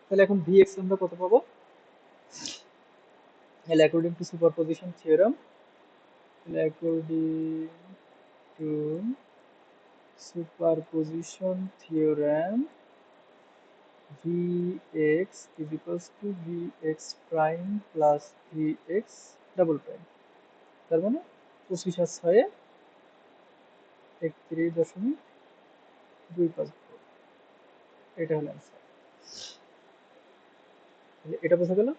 Speaker 1: তাহলে এখন vx আমরা কত পাবো তাহলে according to superposition theorem according to superposition theorem Vx is equals to Vx prime plus Vx double prime তার মানে 25 আর 6 31.25 এটা হলো অ্যান্সার তাহলে এটা বোঝা গেল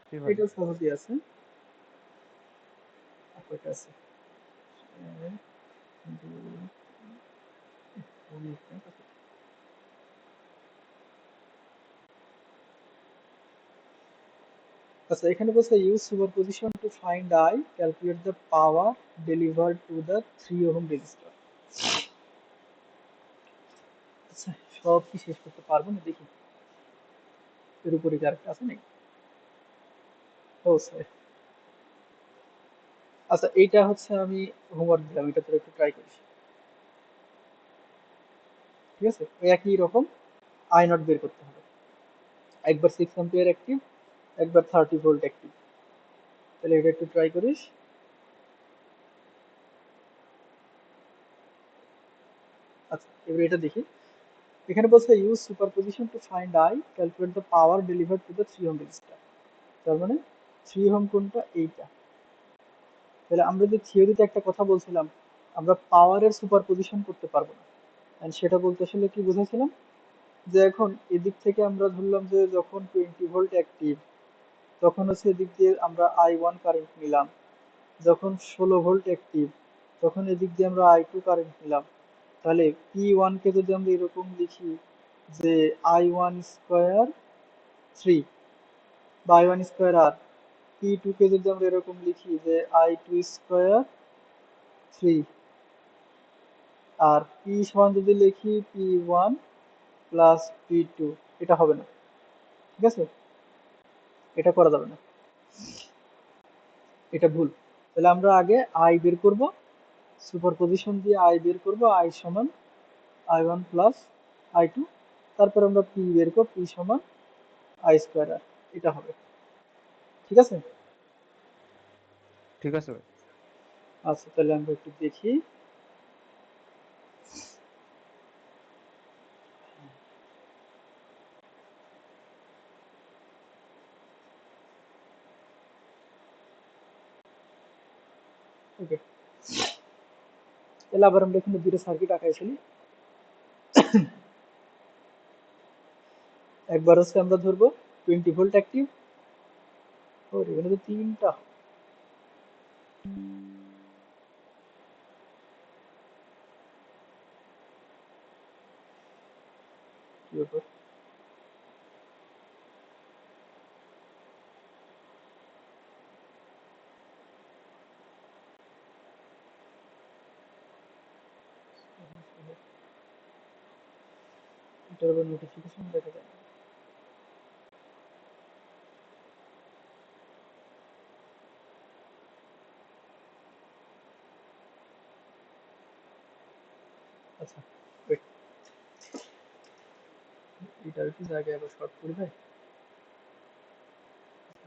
Speaker 2: জি ভাই।
Speaker 1: এটা সহজই আছে আর কয়টা আছে আচ্ছা এখানে বলছে use superposition to find I calculate the power delivered to the 3 ohm register আচ্ছা সব কি শেষ করতে পারবো না দেখি এর উপরে কি আরেকটা আছে নাকি ও সরি আচ্ছা এইটা হচ্ছে আমি হোমওয়ার্ক দিলাম এটা তোরা একটু ট্রাই করিস ঠিক আছে ওই একই রকম আই নট বের করতে হবে একবার 6 অ্যাম্পিয়ার অ্যাক্টিভ একবার 30 ভোল্ট অ্যাক্টিভ তাহলে এটা একটু ট্রাই করিস আচ্ছা এবার এটা দেখি এখানে বলছে use superposition to find I calculate the power delivered to the 3 ohm register তার মানে 3 ওহম কোনটা এইটা তাহলে আমরা যে থিওরিতে একটা কথা বলছিলাম আমরা পাওয়ারের সুপারপজিশন করতে পারবো না এন্ড সেটা বলতে আসলে কি বুঝাইছিলাম যে এখন এদিক থেকে আমরা ধরলাম যে যখন 20 ভোল্ট অ্যাক্টিভ তখন হচ্ছে এদিক দিয়ে আমরা I1 কারেন্ট নিলাম যখন 16 ভোল্ট অ্যাক্টিভ তখন এদিক দিয়ে আমরা I2 কারেন্ট নিলাম তাহলে P1 কে যদি আমরা এরকম লিখি যে I1 স্কয়ার 3 বা I1 স্কয়ার আর P2 কে যদি আমরা এরকম লিখি যে I2 স্কয়ার 3 আর P সমান যদি লিখি P1 প্লাস P2 এটা হবে না ঠিক আছে এটা করা যাবে না এটা ভুল তাহলে আমরা আগে I বের করব সুপারপজিশন দিয়ে I বের করব I সমান I1 প্লাস I2 তারপর আমরা P বের করব P সমান I স্কয়ার আর এটা হবে ঠিক আছে
Speaker 2: ঠিক আছে ভাই।
Speaker 1: আচ্ছা তাহলে আমরা একটু দেখি ওকে তাহলে আবার আমরা এখানে দুটো সার্কিট আঁকাইছিলি একবার হচ্ছে আমরা ধরবো 20 ভোল্ট অ্যাক্টিভ ও এখানে তো তিনটা কি ব্যাপার এটার আবার নোটিফিকেশন দেখা যায় না। আচ্ছা wait, এটার কি জায়গায় আবার শর্ট করে দেয়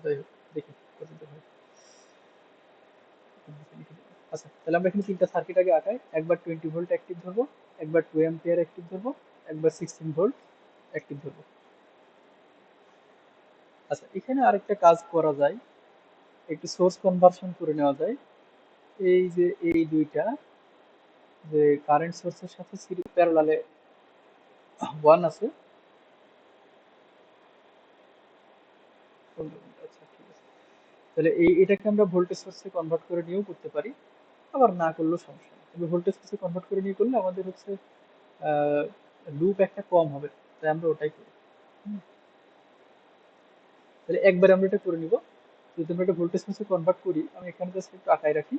Speaker 1: যাই হোক দেখি কতটা হয় আচ্ছা তাহলে আমরা এখানে তিনটা সার্কিট আগে আঁকাই একবার 20 ভোল্ট অ্যাক্টিভ ধরবো একবার 2 অ্যাম্পিয়ার অ্যাক্টিভ ধরবো একবার 16 ভোল্ট অ্যাক্টিভ ধরবো আচ্ছা এখানে আরেকটা কাজ করা যায় একটু সোর্স কনভার্সন করে নেওয়া যায় এই যে এই দুইটা যে কারেন্ট সোর্সের সাথে প্যারালালে 1 আছে আচ্ছা ঠিক আছে তাহলে এটাকে আমরা ভোল্টেজ সোর্সে কনভার্ট করে নিয়েও করতে পারি আবার না করলেও সমস্যা নেই তবে ভোল্টেজ সোর্সে কনভার্ট করে নিয়ে করলে আমাদের হচ্ছে লুপ একটা কম হবে তাই আমরা ওটাই করি। তাহলে একবার আমরা এটা করে নিব। যদি আমরা এটা ভোল্টেজ সোর্সে কনভার্ট করি, আমি এখানে জাস্ট একটু আঁকায় রাখি,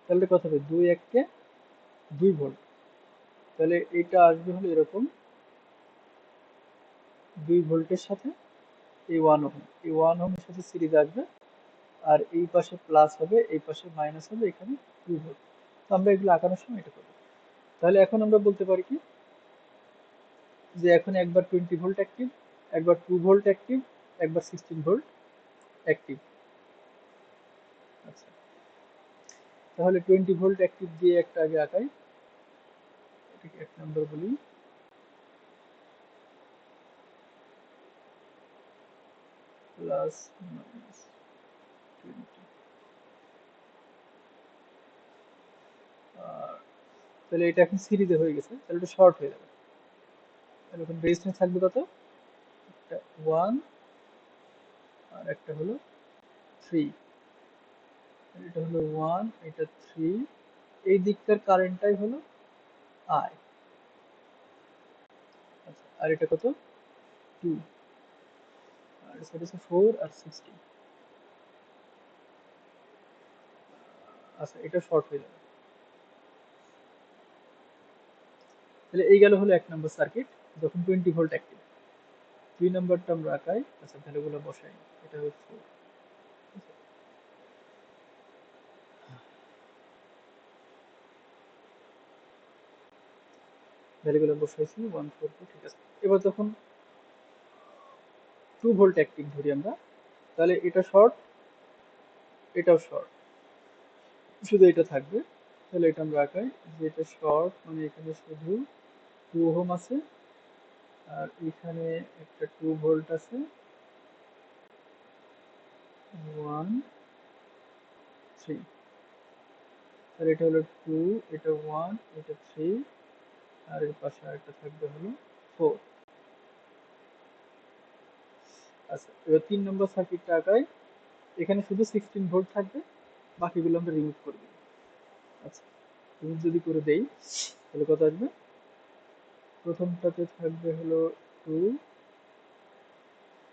Speaker 1: তাহলে কত হবে 2 1 2 ভোল্ট। তাহলে এটা আসবে হলো এরকম 2 ভোল্টের সাথে এই 1 ওহম, এই 1 ওহমের সাথে সিরিজ আসবে, আর এই পাশে প্লাস হবে, এই পাশে মাইনাস হবে, এখানে 2 ভোল্ট। তো আমরা এগুলো আঁকানোর সময় এটা করব। তাহলে এখন আমরা বলতে পারি কি যে এখন একবার 20 ভোল্ট অ্যাক্টিভ, একবার 2 ভোল্ট অ্যাক্টিভ, একবার 16 ভোল্ট অ্যাক্টিভ। আচ্ছা, তাহলে 20 ভোল্ট অ্যাক্টিভ দিয়ে একটা আগে আঁকাই, এটাকে 1 নাম্বার বলি। প্লাস মাইনাস 20, আর তাহলে এটা এখন সিরিজে হয়ে গেছে, তাহলে এটা শর্ট হয়ে যাবে। তাহলে এখন রেজিস্ট্যান্স থাকবে কত, একটা 1 আর একটা হলো 3। এটা হলো 1, এটা 3, এই দিককার কারেন্টটাই হলো I। আচ্ছা, আর এটা কত 2, আর সেটা হচ্ছে 4 আর 16। আচ্ছা, এটা শর্ট হয়ে যাবে। তাহলে এই গেল হলো 1 নম্বর সার্কিট, যখন 20 ভোল্ট অ্যাক্টিভ। 2 নাম্বারটা আমরা আঁকাই, আচ্ছা ভ্যালুগুলো বসাই। এটা হলো 4, ভ্যালুগুলো বসাইছি 142, ঠিক আছে। এবার যখন 2 ভোল্ট অ্যাক্টিভ ধরি আমরা, তাহলে এটা শর্ট, এটাও শর্ট, শুধু এটা থাকবে। তাহলে এটা আমরা আঁকাই যে এটা শর্ট, মানে এখানে শুধু 2 ওহম আছে, আর এখানে একটা 2 ভোল্ট আছে, 1 3। তাহলে এটা হলো 2, এটা 1, এটা 3, আর এর পাশে আরেকটা থাকবে হলো 4। আচ্ছা, এবার 3 নম্বর সার্কিটটা আঁকাই। এখানে শুধু 16 ভোল্ট থাকবে, বাকিগুলো আমরা রিমুভ করে দেব। আচ্ছা, রিমুভ যদি করে দেই তাহলে কত আসবে, প্রথমটাতে থাকবে হলো 2,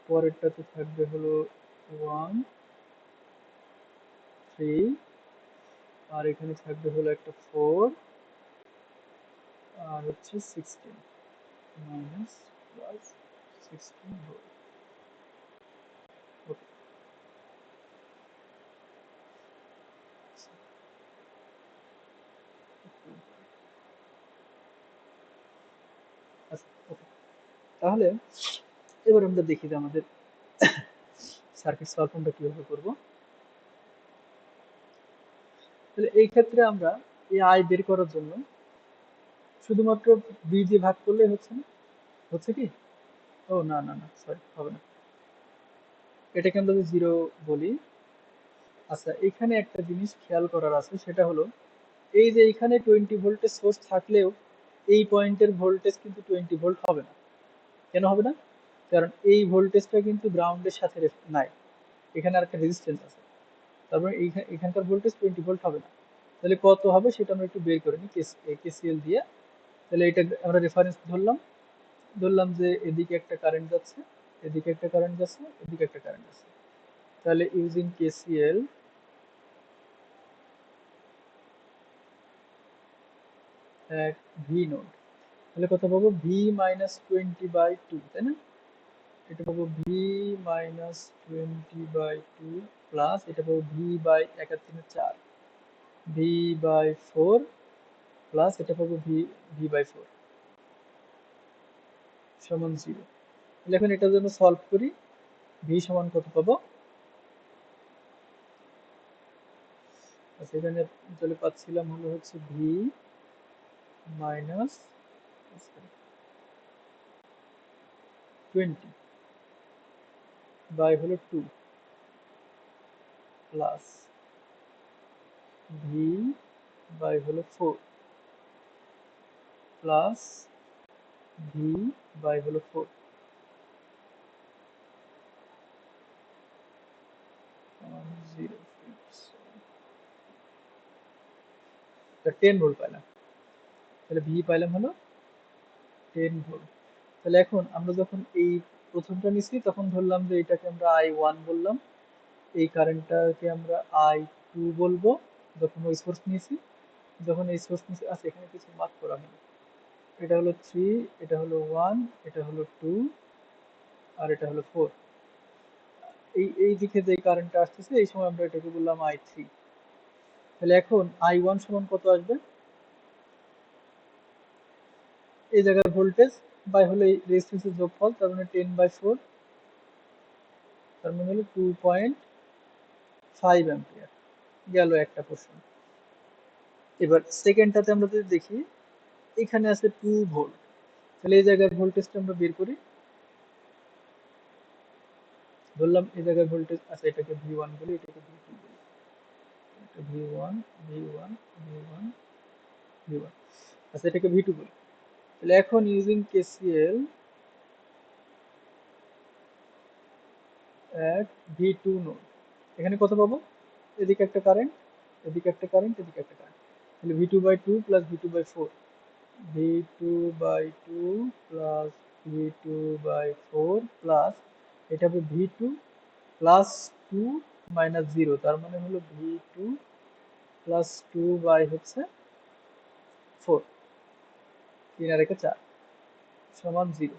Speaker 1: পরেরটাতে থাকবে হলো 1 3, আর এখানে থাকবে হলো একটা 4, আর হচ্ছে 16 মাইনাস প্লাস 16 ভোল্ট। ওকে, আচ্ছা ওকে। তাহলে এবার আমরা দেখি যে আমাদের সার্কিট সলভ আমরা কিভাবে করব। তাহলে এই ক্ষেত্রে আমরা এই আয় বের করার জন্য শুধুমাত্র 2 দিয়ে ভাগ করলেই হচ্ছে না, হচ্ছে কি? ও না না না, সরি, হবে না। এটাকে আমরা যদি 0 বলি। আচ্ছা, এখানে একটা জিনিস খেয়াল করার আছে, সেটা হলো এই যে এখানে 20 ভোল্টের সোর্স থাকলেও এই পয়েন্টের ভোল্টেজ কিন্তু 20 ভোল্ট হবে না। কেন হবে না? কারণ এই ভোল্টেজটা কিন্তু গ্রাউন্ডের সাথে নাই, এখানে আর একটা রেজিস্ট্যান্স আছে। তারপরে এখানকার ভোল্টেজ 20 ভোল্ট হবে না। তাহলে কত হবে সেটা আমরা একটু বের করে নিই কেসিএল দিয়ে। তাহলে এটা আমরা রেফারেন্স ধরলাম, ধরলাম যে এদিকে একটা কারেন্ট যাচ্ছে, এদিকে একটা কারেন্ট যাচ্ছে, এদিকে একটা কারেন্ট যাচ্ছে। তাহলে ইউজিং কেসিএল এক ভি নোড, তাহলে কত পাবো, ভি মাইনাস 20/2, তাই না? এটা পাবো ভি মাইনাস 20/2 প্লাস এটা পাবো V by 1/3 V by 4 plus এটা পাবো ভি ভি বাই 4 সমান 0। তাহলে এখন এটার জন্য সলভ করি, ভি সমান কত পাবো। আচ্ছা, এখানে তাহলে পাচ্ছিলাম হলো হচ্ছে ভি মাইনাস 20 বাই হলো 2 প্লাস ভি বাই হলো 4 প্লাস ভি বাই হলো 4 0। 10 ভোল্ট পাইলাম। তাহলে ভি পাইলাম হলো 10 ভোল্ট। তাহলে এখন আমরা যখন এই প্রথমটা নিছি তখন ধরলাম যে এটাকে আমরা I1 বললাম, এই কারেন্টটাকে আমরা I2 বলবো যখন ওই সোর্স নিয়েছি। যখন এই সোর্স নিয়েছি, আচ্ছা এখানে কিছু মার্ক করা হলো, এটা হলো 3, এটা হলো 1, এটা হলো 2, আর এটা হলো 4। এই দিকে যে কারেন্টটা আসতেছে এই সময় আমরা এটাকে বললাম I3। তাহলে এখন I1 সমান কত আসবে? এই জায়গায় ভোল্টেজ বাই হলো এই রেজিস্ট্যান্সের যোগফল, তার মানে 10/4, তার মানে হলো 2.5 অ্যাম্পিয়ার। গেল একটা পোর্শন। এবার সেকেন্ডটাতে আমরা যদি দেখি, এখানে আছে 2 ভোল্ট, তাহলে এই জায়গায় ভোল্টেজটা আমরা বের করি। ধরলাম এই জায়গায় ভোল্টেজ আছে, এটাকে V1 বলি, এটাকে V2 বলি, এটা V1, V1, V1, V1, আচ্ছা এটাকে V2 বলি। তাহলে এখন using KCL at V2 node, এখানে কত পাবো? এদিকে একটা কারেন্ট, এদিকে একটা কারেন্ট, এদিকে একটা কারেন্ট, তাহলে V2/2 plus V2/4, V2/2 plus V2/4 plus এটা হবে V2 প্লাস 2 মাইনাস 0, তার মানে হলো V2 প্লাস 2 বাই হচ্ছে 4, 3 আর 1 4 সমান 0।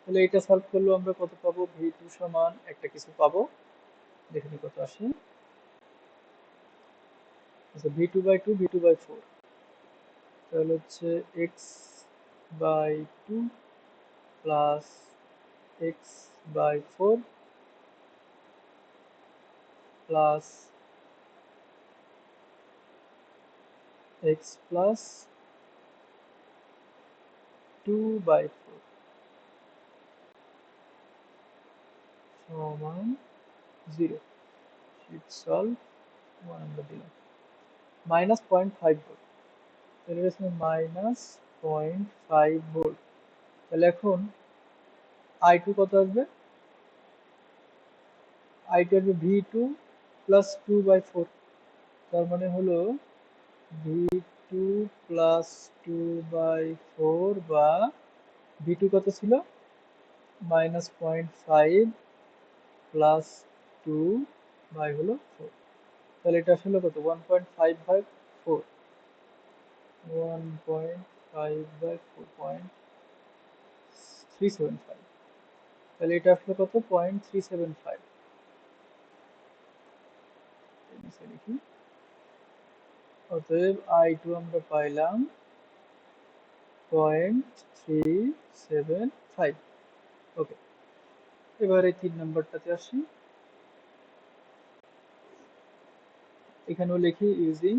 Speaker 1: তাহলে এটা সলভ করলেও আমরা কত পাবো? V2 সমান একটা কিছু পাবো, দেখে কত আসে। আচ্ছা V2/2, V2/4, তাহলে হচ্ছে x/2 plus x/4 plus x plus 2/4 সমান 0। শিট সলভ, 1 আমরা দিলাম মাইনাস 0.5 ভোল্ট, তাহলে এটা হচ্ছে মাইনাস 0.5 ভোল্ট। তাহলে এখন I2 কত আসবে? I2 আসবে V2 প্লাস 2/4, তার মানে হলো V2 প্লাস 2/4 বা V2 কত ছিল? মাইনাস 0.5 প্লাস 2 বাই হলো 4, তাহলে এটা আসলে কত? 1.5/4, 1.5/4, 0.375, তাহলে এটা আসলে কত? 0.375। লিখি, অতএব I2 আমরা পাইলাম 0.375। ওকে, এবারে 3 নাম্বারটাতে আসি। এখানেও লিখি ইউজিং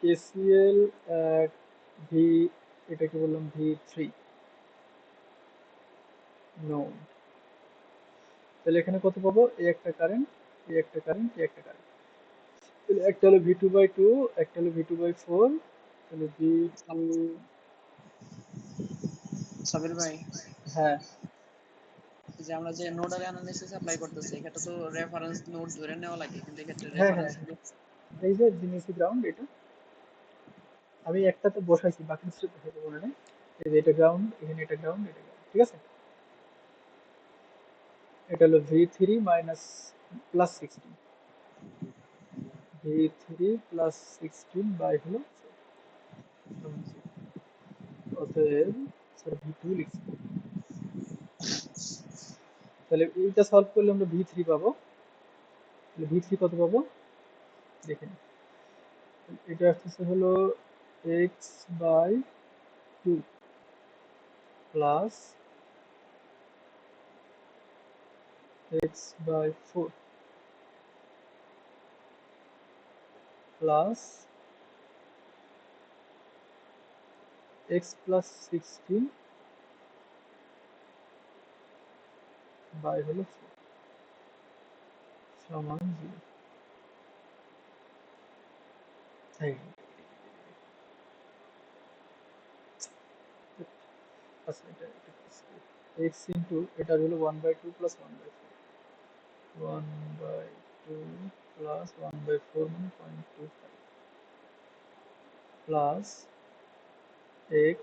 Speaker 1: KCL at V, এটাকে বললাম V3 নোড। তাহলে এখানে কত পাবো? এই একটা কারেন্ট, এই একটা কারেন্ট, এই একটা কারেন্ট, তাহলে একটা হলো V2/2, একটা হলো V2/4, তাহলে V2।
Speaker 3: সাবির ভাই,
Speaker 1: হ্যাঁ
Speaker 3: যে আমরা যে নোডাল অ্যানালিসিস অ্যাপ্লাই করতেছি এক্ষেত্রে তো রেফারেন্স নোড ধরে নেওয়া লাগে, কিন্তু এক্ষেত্রে
Speaker 1: হ্যাঁ
Speaker 3: রেফারেন্স
Speaker 1: হ্যাঁ,
Speaker 3: গুলো
Speaker 1: এই যে জিনিসি গ্রাউন্ড, এটা আমি একটাতে বসাইছি, বাকি কিছু বসাইতে মনে নেই। এই যে এটা গ্রাউন্ড, এখানে এটা গ্রাউন্ড, এটা গ্রাউন্ড, ঠিক আছে। এটা হলো V3 minus plus 16, V3 plus 16 by হলো 4, অতএব স্যার V2 লিখছি। তাহলে এইটা সলভ করলে আমরা V3 পাবো। তাহলে V3 কত পাবো দেখেন, এটা আসতেছে হলো x/2 plus x/4 plus x plus 16 by হলো 4 সমান 0। এই আচ্ছা এটা x ইন্টু এটা হলো 1/2 প্লাস 1/4, 1/2 প্লাস 1/4 মানে 0.25 প্লাস x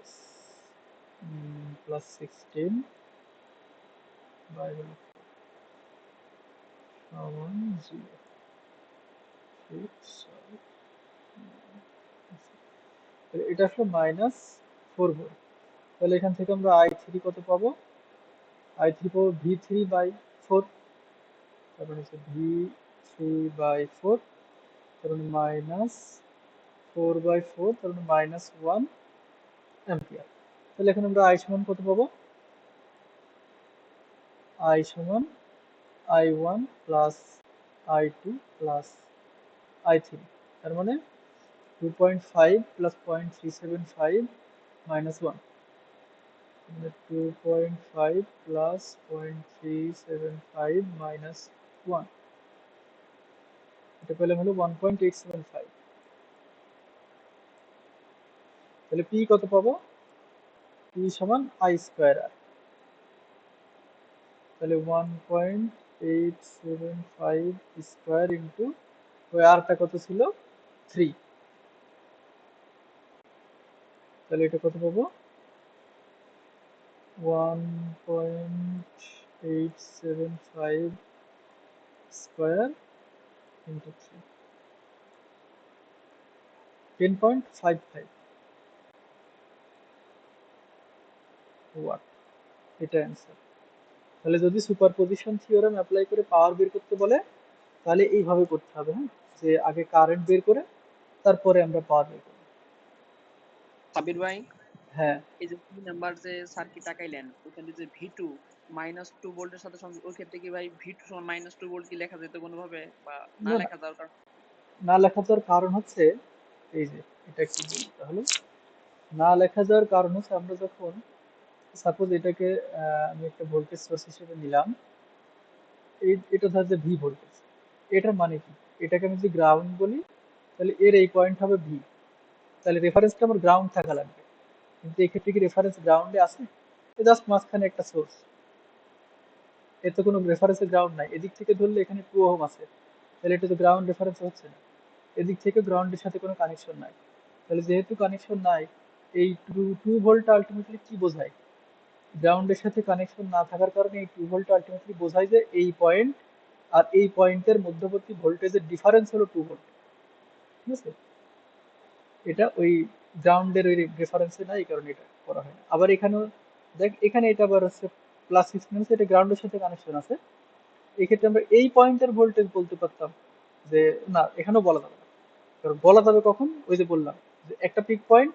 Speaker 1: প্লাস 16 বাই হলো সমান 0 এটা আসলে -4 ভোল্ট। তাহলে এখান থেকে আমরা i3 কত পাবো? i3 পাবো v3/4, তার মানে হচ্ছে v3/4, তার মানে -4/4, তার মানে -1 অ্যাম্পিয়ার। তাহলে এখানে আমরা i সমান কত পাবো? i সমান i1 plus i2 plus i3, তার মানে 2.5 প্লাস 0.375 মাইনাস 1, মানে 2.5 প্লাস 0.375 মাইনাস 1, এটা পেলাম হলো 1.875। তাহলে পি কত পাবো? পি সমান আই স্কোয়ার আর, তাহলে 1.875 স্কোয়ার ইন্টু ওই আরটা কত ছিল? 3, তাহলে এটা কত পাবো? 1.875 স্কোয়ার ইন্টু 3, 10.55 ওয়াট, এটা অ্যান্সার। তাহলে যদি সুপারপজিশন থিওরেম অ্যাপ্লাই করে পাওয়ার বের করতে বলে তাহলে এইভাবে করতে হবে, হ্যাঁ, যে আগে কারেন্ট বের করে তারপরে আমরা পাওয়ার বের করব।
Speaker 3: সাবির ভাই,
Speaker 1: হ্যাঁ
Speaker 3: এই যে 3 নাম্বার যে সার্কিট আঁকাইলেন, ওখানে যে V2 -2 ভোল্টের সাথে সংযোগ, ওই ক্ষেত্রে কি ভাই V2 সমান -2 ভোল্ট কি লেখা যেত কোনোভাবে, বা না
Speaker 1: না না,
Speaker 3: লেখা যাওয়ার কারণ?
Speaker 1: না লেখা যাওয়ার কারণ হচ্ছে এই যে এটা একটু বলি তাহলে। না লেখা যাওয়ার কারণ হচ্ছে আমরা যখন সাপোজ এটাকে আমি একটা ভোল্টেজ সোর্স হিসেবে নিলাম, এটা ধর যে ভি ভোল্টেজ, এটার মানে কি? এটাকে আমি যদি গ্রাউন্ড বলি তাহলে এর এই পয়েন্ট হবে ভি, তাহলে রেফারেন্সটা আমার গ্রাউন্ড থাকা লাগবে, কিন্তু এক্ষেত্রে কি রেফারেন্স গ্রাউন্ডে আছে? জাস্ট মাঝখানে একটা সোর্স, এর তো কোনো রেফারেন্সের গ্রাউন্ড নাই। এদিক থেকে ধরলে এখানে 2 ওহম আছে, তাহলে এটা তো গ্রাউন্ড রেফারেন্স হচ্ছে না। এদিক থেকে গ্রাউন্ডের সাথে কোনো কানেকশন নাই, তাহলে যেহেতু কানেকশন নাই, এই 2 ভোল্ট আলটিমেটলি কি বোঝায়? গ্রাউন্ডের সাথে কানেকশন না থাকার কারণে এই 2 ভোল্ট আলটিমেটলি বোঝায় যে এই পয়েন্ট আর এই পয়েন্টের মধ্যবর্তী ভোল্টেজের ডিফারেন্স হলো 2 ভোল্ট। ঠিক আছে, এটা ওই গ্রাউন্ডের ওই রেফারেন্সে নাই, এই কারণে এটা করা হয় না। আবার এখানেও দেখ, এখানে এটা আবার হচ্ছে প্লাস 16, এটা গ্রাউন্ডের সাথে কানেকশন আছে, এক্ষেত্রে আমরা এই পয়েন্টের ভোল্টেজ বলতে পারতাম যে না, এখানেও বলা যাবে না। কারণ বলা যাবে কখন? ওই যে বললাম যে একটা পিক পয়েন্ট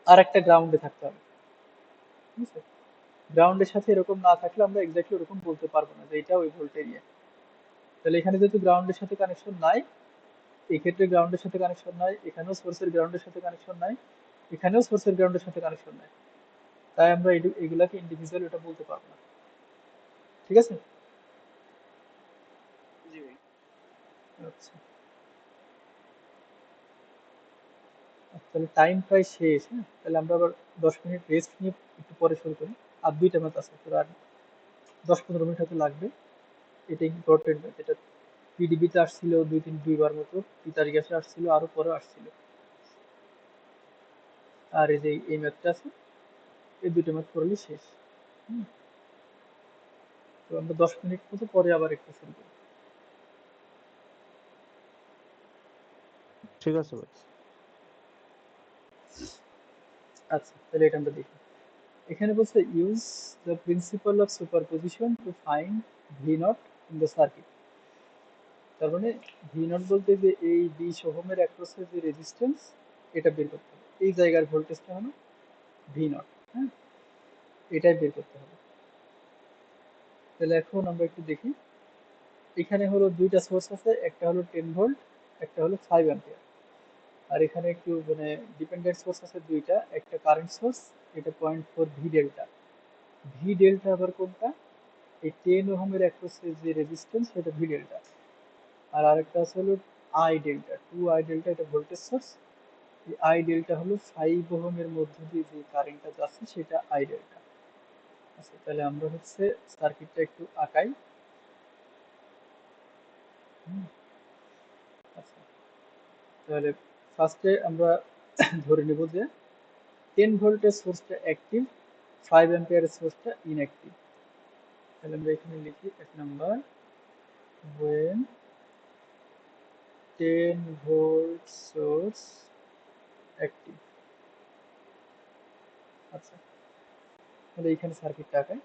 Speaker 1: আর একটা গ্রাউন্ডে থাকতে হবে, ঠিক আছে? গ্রাউন্ডের সাথে এরকম না থাকলে আমরা এক্স্যাক্টলি ওরকম বলতে পারবো না যে এটা ওই ভোল্টের ইয়ে। তাহলে এখানে যেহেতু গ্রাউন্ডের সাথে কানেকশন নাই, এই ক্ষেত্রে গ্রাউন্ডের সাথে কানেকশন নাই, এখানেও সোর্সের গ্রাউন্ডের সাথে কানেকশন নাই, এখানেও সোর্সের গ্রাউন্ডের সাথে কানেকশন নাই, তাই আমরা এগুলাকে ইন্ডিভিজুয়াল এটা বলতে পারবো না। ঠিক আছে?
Speaker 3: জি ভাই।
Speaker 1: আচ্ছা, তাহলে টাইম প্রায় শেষ, হ্যাঁ, তাহলে আমরা আবার 10 মিনিট রেস্ট নিয়ে একটু পরে শুরু করি। আর 2টা ম্যাচ আছে, তোর আর 10-15 মিনিট হয়তো লাগবে। এটা ইম্পর্টেন্ট ম্যাচ, এটা পিডিবিতে আসছিল 2-3 বার মতো, পিতারিগাসে আসছিল, আরো পরে আসছিল। আর এই যে এই ম্যাচটা আছে, এই 2টা ম্যাচ করলে শেষ। হুম, তো আমরা 10 মিনিট মতো পরে আবার একটু শুরু করি।
Speaker 2: ঠিক আছে ভাই।
Speaker 1: আচ্ছা, তাহলে এটা আমরা দেখি। এখানে বলছে use the principal of superposition to find V naught in the circuit. তার মানে ভি নট বলতে যে এই 20 ওহমের অ্যাক্রসের যে রেজিস্ট্যান্স, এটা বের করতে হবে। এই জায়গার ভোল্টেজটা হলো ভি নট, হ্যাঁ, এটাই বের করতে হবে। তাহলে এখন আমরা একটু দেখি, এখানে হলো 2টা সোর্স আছে, একটা হলো 10 ভোল্ট, একটা হলো 5 অ্যাম্পিয়ার। আর এখানে একটু মানে ডিপেন্ডেন্ট সোর্স আছে 2টা, একটা কারেন্ট সোর্স, এটা 0.4 ভি ডেল্টা। ভি ডেল্টা আবার কোনটা? এই 10 ওহমের অ্যাক্রসের যে রেজিস্ট্যান্স, সেটা ভি ডেল্টা। আর আরেকটা আছে হলো আই ডেল্টা, 2 আই ডেল্টা, এটা ভোল্টেজ সোর্স। এই আই ডেল্টা হলো 5 ওহমের মধ্য দিয়ে যে কারেন্টটা যাচ্ছে, সেটা আই ডেল্টা। আচ্ছা, তাহলে আমরা হচ্ছে সার্কিটটা একটু আঁকাই। হুম, আচ্ছা, তাহলে ফার্স্টে আমরা ধরে নেব যে 10 ভোল্টের সোর্সটা অ্যাক্টিভ, 5 অ্যাম্পিয়ারের সোর্সটা ইনঅ্যাক্টিভ। তাহলে আমরা এখানে লিখি 1 number, when 10 volt source active. আচ্ছা, তাহলে এখানে সার্কিটটা আঁকাই।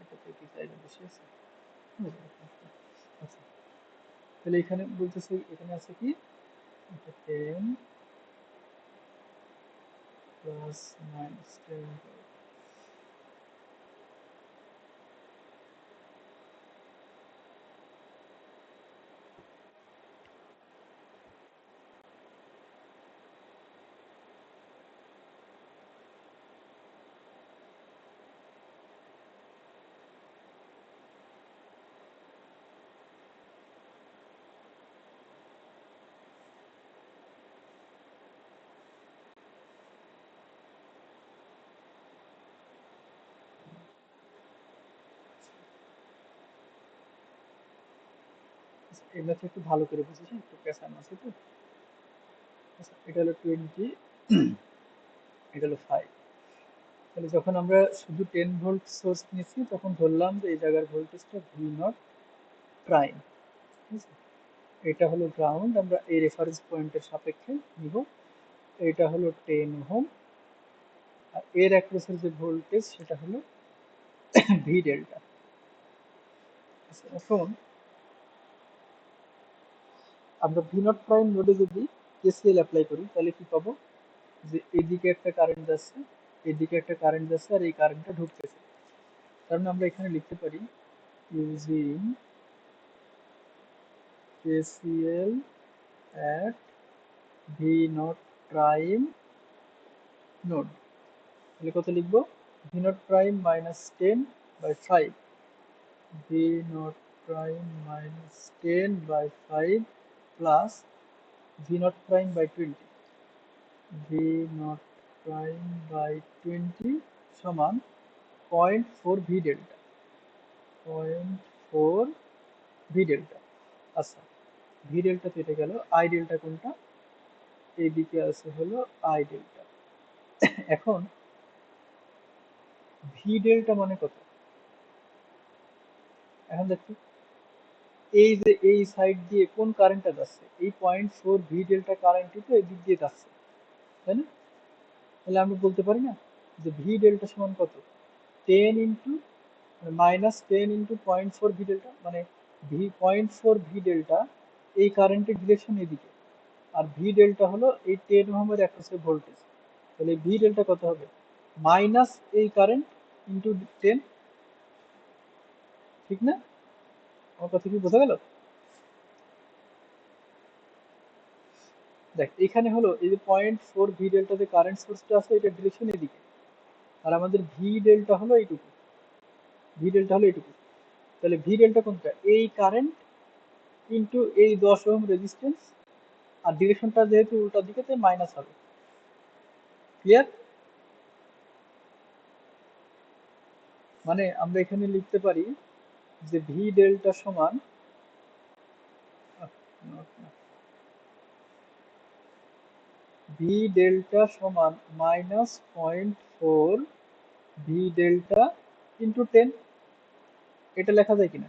Speaker 1: এটাতে কি জায়গা বেশি আছে? আচ্ছা, তাহলে এখানে বলতেছি, এখানে আছে কি 10 প্লাস মাইনাস 10 ভোল্ট। এই ম্যাথ একটু ভালো করে বুঝেছি, একটু পেছানো আছে তো। আচ্ছা, এটা হলো 20, এটা হলো 5। তাহলে যখন আমরা শুধু 10 ভোল্ট সোর্স নিয়েছি তখন ধরলাম যে এই জায়গার ভোল্টেজটা ভি নট প্রাইম। ঠিক আছে, এটা হলো গ্রাউন্ড, আমরা এই রেফারেন্স পয়েন্টের সাপেক্ষে নিব। এটা হলো 10 ওহম, আর এর অ্যাক্রসের যে ভোল্টেজ সেটা হলো ভি ডেল্টা। আচ্ছা, এখন আমরা ভি নট প্রাইম নোডে যদি কেসিএল অ্যাপ্লাই করি তাহলে কি পাবো, যে এদিকে একটা কারেন্ট যাচ্ছে, এদিকে একটা কারেন্ট যাচ্ছে, আর এই কারেন্টটা ঢুকতেছে। কারণ আমরা এখানে লিখতে পারি using KCL at V nought prime node. তাহলে কত লিখবো, V nought prime minus 10/5, V nought prime minus 10/5 plus V nought prime by 20, V nought prime by 20 সমান 0.4 ভি ডেল্টা, 0.4 ভি ডেল্টা। আচ্ছা, ভি ডেল্টা কেটে গেল, আই ডেল্টা কোনটা, এইদিকে আছে হলো আই ডেল্টা। এখন ভি ডেল্টা মানে কত, এখন দেখো এই যে এই সাইড দিয়ে কোন কারেন্টটা যাচ্ছে, এই 0.4 ভি ডেল্টা কারেন্টই তো এই দিক দিয়ে যাচ্ছে, তাই না? তাহলে আমরা বলতে পারি না যে ভি ডেল্টা সমান কত, 10 into minus 10 into 0.4 V delta, মানে ভি 0.4 ভি ডেল্টা এই কারেন্টের ডিরেকশন এদিকে, আর ভি ডেল্টা হলো এই 10 ওহমের অ্যাক্রসের ভোল্টেজ। তাহলে ভি ডেল্টা কত হবে, মাইনাস এই কারেন্ট ইন্টু 10। ঠিক না? আমার কথা কি বোঝা গেল? দেখ, এখানে হলো এই যে 0.4 ভি ডেল্টা যে কারেন্ট সোর্সটা আছে এটা ডিরেকশন এদিকে, আর আমাদের ভি ডেল্টা হলো এইটুকু, ভি ডেল্টা হলো এইটুকু। তাহলে ভি ডেল্টা কোনটা, এই কারেন্ট ইন্টু এই 10 ওহম রেজিস্ট্যান্স, আর ডিরেকশনটা যেহেতু উল্টা দিকে তাই মাইনাস হবে। ক্লিয়ার? মানে আমরা এখানে লিখতে পারি যে ভি ডেল্টা সমান ভি ডেল্টা সমান মাইনাস 0.4 ভি ডেল্টা ইন্টু 10। এটা লেখা যায় কিনা?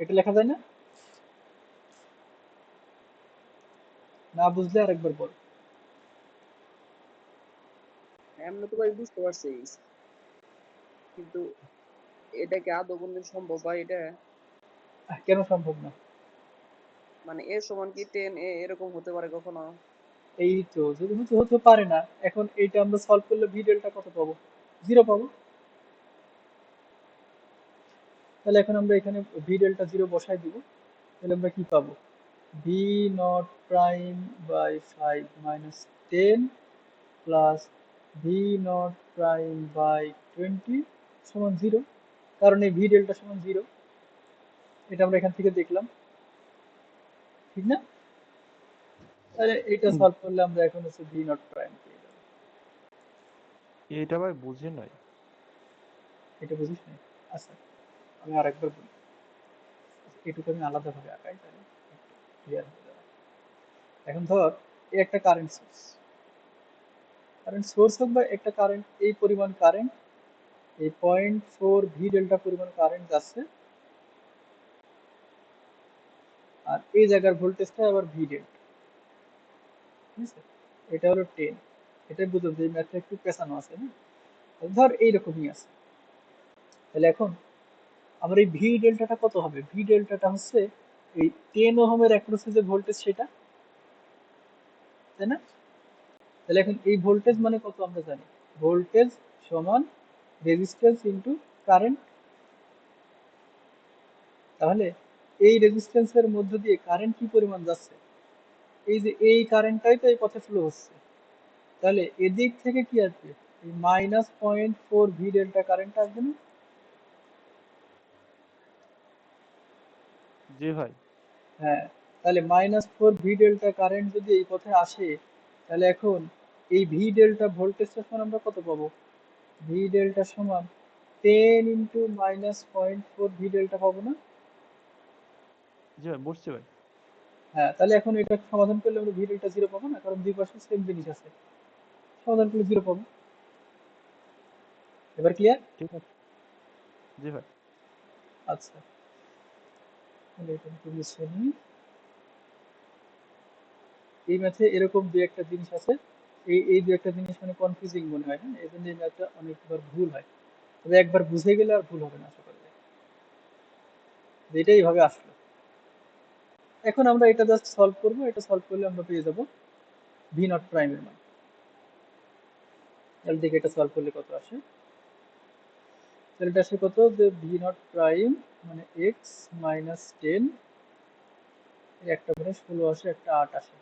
Speaker 1: এটা লেখা যায় না? না বুঝলে আরেকবার বল।
Speaker 3: এমনি তো ভাই বুঝতে পারছি, কিন্তু এটা কি আদৌ কোনদিন সম্ভব ভাই এটা?
Speaker 1: কেন সম্ভব না?
Speaker 3: মানে এর সমান কি 10 এরকম হতে পারে কখনো?
Speaker 1: এই তো, যদি হতে হতে পারে না, এখন এইটা আমরা সলভ করলে ভি ডেল্টা কত পাবো, 0 পাবো। তাহলে এখন আমরা এখানে ভি ডেল্টা 0 বসাই দিব। তাহলে আমরা কি পাবো, V nought prime by 5 minus 10 plus V nought prime by 20 সমান 0, কারণ এই ভি ডেল্টা সমান 0। এটা আমরা এখান থেকে দেখলাম, ঠিক না? তাহলে এটা সলভ করলে আমরা এখন হচ্ছে ভি নট প্রাইম পেয়ে যাবো।
Speaker 2: এটা ভাই বুঝি নাই।
Speaker 1: এটা বুঝিস না? আচ্ছা, আমি আরেকবার বলি। এটুকু আমি আলাদাভাবে আঁকাই, তাহলে একটু ক্লিয়ার হয়ে যাবে। এখন ধর এই একটা কারেন্ট সোর্স, কারেন্ট সোর্স হোক বা একটা কারেন্ট, এই পরিমাণ কারেন্ট, এই 0.4 ভি ডেল্টা পরিমাণ কারেন্ট যাচ্ছে, আর এই জায়গার ভোল্টেজটা আবার ভি ডেল্টা, ঠিক আছে? এটা হলো 10। এটাই বুঝো যে ম্যাথটা একটু পেছানো আছে, না? ধর এইরকমই আছে। তাহলে এখন আমার এই ভি ডেল্টাটা কত হবে? ভি ডেল্টাটা হচ্ছে এই 10 ওহমের অ্যাক্রসে যে ভোল্টেজ সেটা, তাই না? তাহলে এখন এই ভোল্টেজ মানে কত আমরা জানি, ভোল্টেজ সমান রেজিস্ট্যান্স ইনটু কারেন্ট। তাহলে এই রেজিস্ট্যান্সের মধ্য দিয়ে কারেন্ট কি পরিমাণ যাচ্ছে, এই যে এই কারেন্টটাই তো এই পথে ফ্লো হচ্ছে, তাহলে এদিক থেকে কি আসবে, এই -0.4 ভি ডেল্টা কারেন্ট আসবে না?
Speaker 2: জি ভাই।
Speaker 1: হ্যাঁ, তাহলে -4 ভি ডেল্টা কারেন্ট যদি এই পথে আসে, তাহলে এখন এই ভি ডেল্টা ভোল্টেজটা সমান আমরা কত পাবো? ভি ডেল্টা সমান 10 ইন্টু -0.4 ভি ডেল্টা পাবো না?
Speaker 2: জি ভাই, বুঝছি ভাই।
Speaker 1: হ্যাঁ, তাহলে এখন এটা সমাধান করলে আমরা ভি ডেল্টা জিরো পাবো না, কারণ দুই পাশে সেম জিনিস আছে, সমাধান করলে জিরো পাবো। এবার ক্লিয়ার?
Speaker 2: ঠিক আছে। জি ভাই।
Speaker 1: আচ্ছা, তাহলে এটা একটু বুঝে নিই। এই ম্যাথে এরকম দু একটা জিনিস আছে, এই দু একটা জিনিস মানে কনফিউজিং মনে হয়, হ্যাঁ, এই জন্য এই ম্যাথটা অনেকবার ভুল হয়। তবে একবার বুঝে গেলে আর ভুল হবে না আশা করা যায়। যে এটা এইভাবে আসলো। এখন আমরা এটা জাস্ট সলভ করবো, এটা সলভ করলে আমরা পেয়ে যাবো ভি নট প্রাইমের মান। তাহলে দেখে এটা সলভ করলে কত আসে। তাহলে এটা আসে কত, যে ভি নট প্রাইম মানে এক্স মাইনাস 10, একটা মানে 16 আসে, একটা 8 আসে,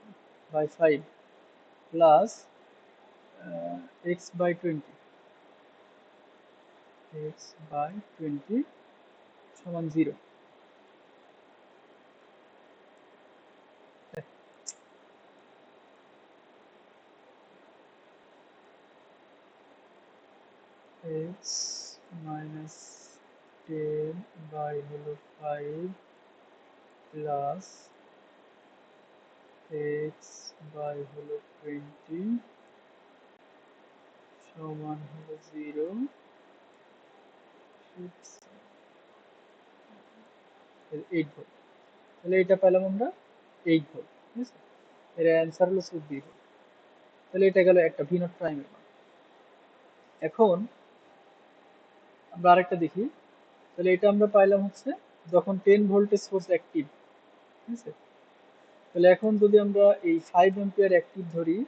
Speaker 1: by 5 plus X by 20, X by 20 সমান 0। এক্স মাইনাস 10 বাই হলো 5 প্লাস এক্স বাই হলো 20 সমান হলো 0। 8 ভোল্ট। তাহলে এটা পেলাম আমরা 8 ভোল্ট, ঠিক আছে? এর অ্যান্সার হলো 14 ভোল্ট। তাহলে এটা গেল একটা ভি নট প্রাইমের মান। এখন আমরা আরেকটা দেখি। তাহলে এটা আমরা পাইলাম হচ্ছে যখন 10 ভোল্টের সোর্স অ্যাক্টিভ, ঠিক আছে? তাহলে এখন যদি আমরা এই 5 অ্যাম্পিয়ার অ্যাক্টিভ ধরি,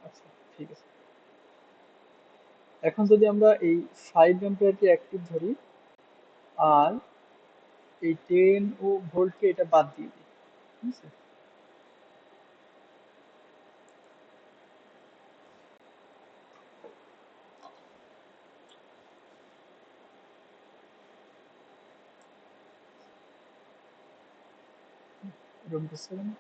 Speaker 1: আচ্ছা ঠিক আছে, এখন যদি আমরা এই 5 অ্যাম্পিয়ারকে অ্যাক্টিভ ধরি আর এই 10 ও ভোল্টকে এটা বাদ দিয়ে দিই, ঠিক আছে? এরকম বুঝতে পারলেন?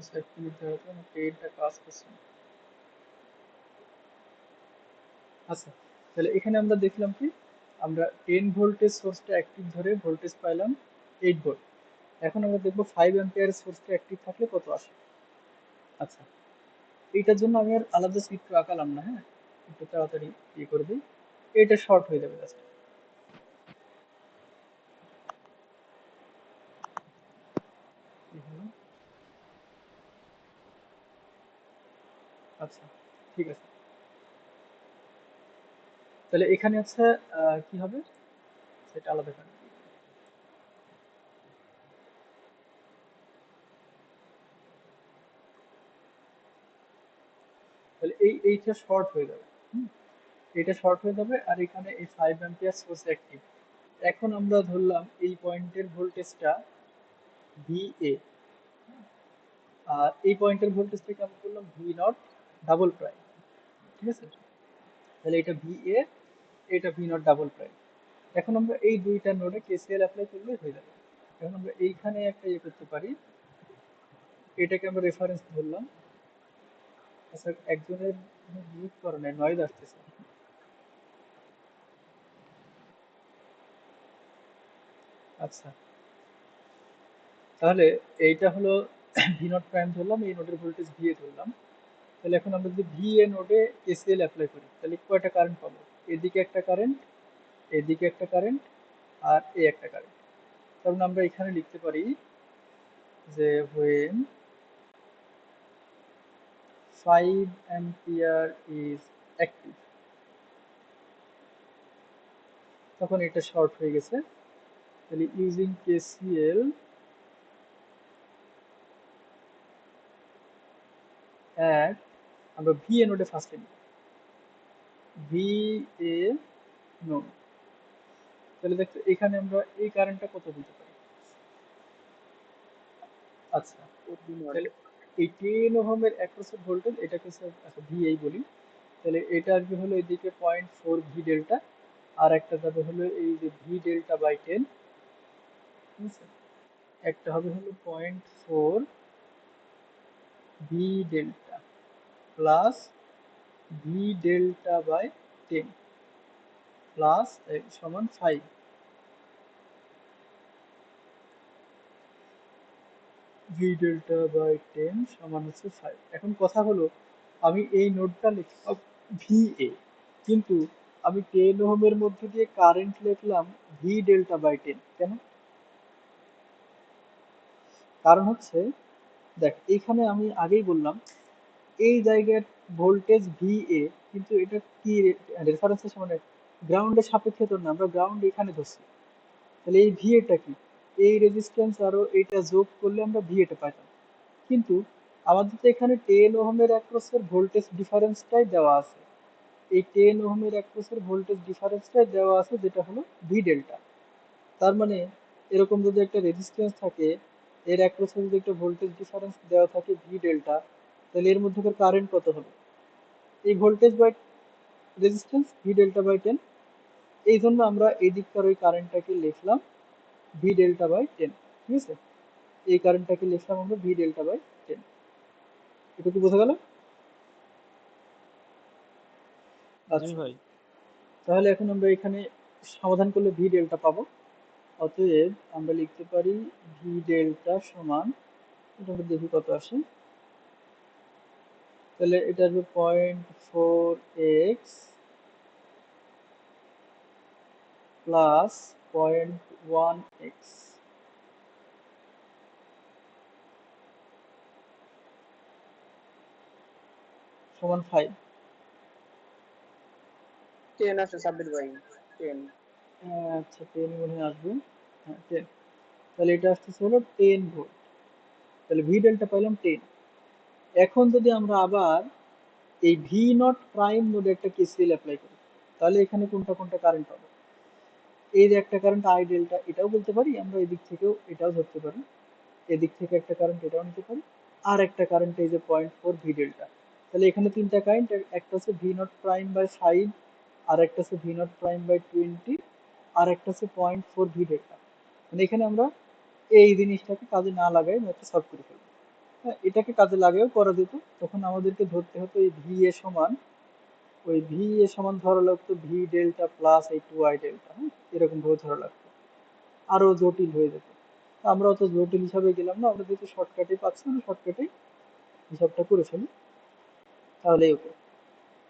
Speaker 1: আচ্ছা একটু নিতে হবে, আমার টেনটা কাজ করছে না। আচ্ছা, তাহলে এখানে আমরা দেখলাম কি, আমরা 10 ভোল্টেজ সোর্সটা অ্যাক্টিভ ধরে ভোল্টেজ পাইলাম 8 ভোল্ট। এখন আমরা দেখবো 5 অ্যাম্পিয়ার সোর্সটা অ্যাক্টিভ থাকলে কত আসে। আচ্ছা, এইটার জন্য আমি আর আলাদা চিত্র আঁকালাম না, হ্যাঁ, একটু তাড়াতাড়ি ইয়ে করে দিই, এটা শর্ট হয়ে যাবে জাস্ট। আচ্ছা, ঠিক আছে, তাহলে এখানে আছে কি হবে সেটা আলাদা করে দিই। তাহলে এইটা শর্ট হয়ে যাবে, হুম, এটা শর্ট হয়ে যাবে, আর এখানে এই 5 অ্যাম্পিয়ার সোর্স অ্যাক্টিভ। এখন আমরা ধরলাম এই পয়েন্টের ভোল্টেজটা VA, আর এই পয়েন্টের ভোল্টেজটাকে আমরা বললাম V নট ডাবল প্রাইম, ঠিক আছে। তাহলে এটা VA, এটা V নট ডাবল প্রাইম। এখন আমরা এই দুইটা নোডে KCL অ্যাপ্লাই করলে হয়ে যাবে। এখন আমরা এইখানে একটা ইয়ে করতে পারি, এটাকে আমরা রেফারেন্স ধরলাম। আচ্ছা, একজনের মিউট করে নেয়, নয়েজ আসতেছে। আচ্ছা, তাহলে এইটা হলো ভি নট প্রাইম ধরলাম, এই নোডের ভোল্টেজ VA ধরলাম। তাহলে এখন আমরা যদি VA নোডে KCL অ্যাপ্লাই করি, তাহলে কয়টা কারেন্ট পাবো? এদিকে একটা কারেন্ট, এদিকে একটা কারেন্ট, আর এই একটা কারেন্ট। তার মানে আমরা এখানে লিখতে পারি যে when 5 ampere is active, তখন এটা শর্ট হয়ে গেছে। তাহলে ইউজিং KCL at, আমরা VA নোডে ফার্স্টে নিই, VA নোড। তাহলে দেখো এখানে আমরা এই কারেন্টটা কত বলতে পারি। আচ্ছা, তাহলে এই 10 ওহমের অ্যাক্রসের ভোল্টেজ এটাকে আচ্ছা VA বলি। তাহলে এটা আসবে হলো এদিকে 0.4 ভি ডেল্টা, আর একটা যাবে হলো এই যে ভি ডেল্টা বাই 10, ঠিক আছে। একটা হবে হলো 0.4 V delta plus V delta by 10 plus সমান 5 ভি ডেল্টা বাই 10 সমান হচ্ছে 5। এখন কথা হলো, আমি এই নোডটা লিখলাম VA, কিন্তু আমি 10 ওহমের মধ্যে দিয়ে কারেন্ট লিখলাম ভি ডেল্টা বাই 10 কেন? কারণ হচ্ছে, দেখ এখানে আমি আগেই বললাম এই জায়গার ভোল্টেজ VA, কিন্তু এটা কি রেফারেন্সের সমান গ্রাউন্ডের সাপেক্ষে তো না, আমরা গ্রাউন্ড এখানে ধরছি। তাহলে এই VA কি, এই রেজিস্ট্যান্স আরো এইটা যোগ করলে আমরা VA পাইতাম। কিন্তু আমাদের তো এখানে 10 ওহমের অ্যাক্রসের ভোল্টেজ ডিফারেন্সটাই দেওয়া আছে, এই 10 ওহমের অ্যাক্রসের ভোল্টেজ ডিফারেন্সটাই দেওয়া আছে, যেটা হলো ভি ডেল্টা। তার মানে এরকম যদি একটা রেজিস্ট্যান্স থাকে, এর অ্যাক্রসে যদি একটা ভোল্টেজ ডিফারেন্স দেওয়া থাকে ভি ডেল্টা, তাহলে এর মধ্যে কারেন্ট কত হবে? এই voltage by resistance V delta by 10। এই জন্য আমরা এই দিককার ওই কারেন্টটাকে লিখলাম ভি ডেল্টা বাই 10, ঠিক আছে। এই কারেন্টটাকে লিখলাম আমরা ভি ডেল্টা বাই 10। এটা কি বোঝা গেল?
Speaker 2: জি
Speaker 1: আচ্ছা,
Speaker 2: ভাই।
Speaker 1: তাহলে এখন আমরা এখানে সমাধান করলে ভি ডেল্টা পাবো। অতএব আমরা লিখতে পারি ভি ডেল্টা সমান, এটা আমরা দেখি কত আসে। তাহলে এটা আসবে 0.4x প্লাস 0.1x সমান 5।
Speaker 3: 10 আছে সাব্বির ভাই, 10।
Speaker 1: আচ্ছা, 10 মনে হয় আসবে, হ্যাঁ 10। তাহলে এটা আসতেছে হলো 10 ভোল্ট। তাহলে ভি ডেল্টা পাইলাম 10। এখন যদি আমরা আবার এই ভি নট প্রাইম নোডে একটা কেসিএল অ্যাপ্লাই করি, তাহলে এখানে কোনটা কোনটা কারেন্ট পাবো? এই যে একটা কারেন্ট আই ডেল্টা, এটাও বলতে পারি আমরা, এদিক থেকেও এটাও ধরতে পারি, এদিক থেকে একটা কারেন্ট এটাও নিতে পারি, আর একটা কারেন্ট এই যে 0.4 ভি ডেল্টা। তাহলে এখানে তিনটা কারেন্ট, একটা হচ্ছে ভি নট প্রাইম বাই 5, আর একটা হচ্ছে ভি নট প্রাইম বাই 20, আর একটা হচ্ছে 0.4 ভি ডেল্টা। মানে এখানে আমরা এই জিনিসটাকে কাজে না লাগাই একটা সলভ করে ফেলবো। হ্যাঁ, এটাকে কাজে লাগেও করা যেত। তখন আমাদেরকে ধরতে হতো এই ভি এ সমান, ওই ভি এ সমান ধরা লাগতো ভি ডেল্টা প্লাস এই টু আই ডেল্টা, হ্যাঁ, এরকম ভাবে ধরা লাগতো, আরো জটিল হয়ে যেত। আমরা অত জটিল হিসাবে গেলাম না, আমরা যেহেতু শর্টকাটে পাচ্ছি আমরা শর্টকাটে হিসাবটা করে ফেলি, তাহলেই ওকে।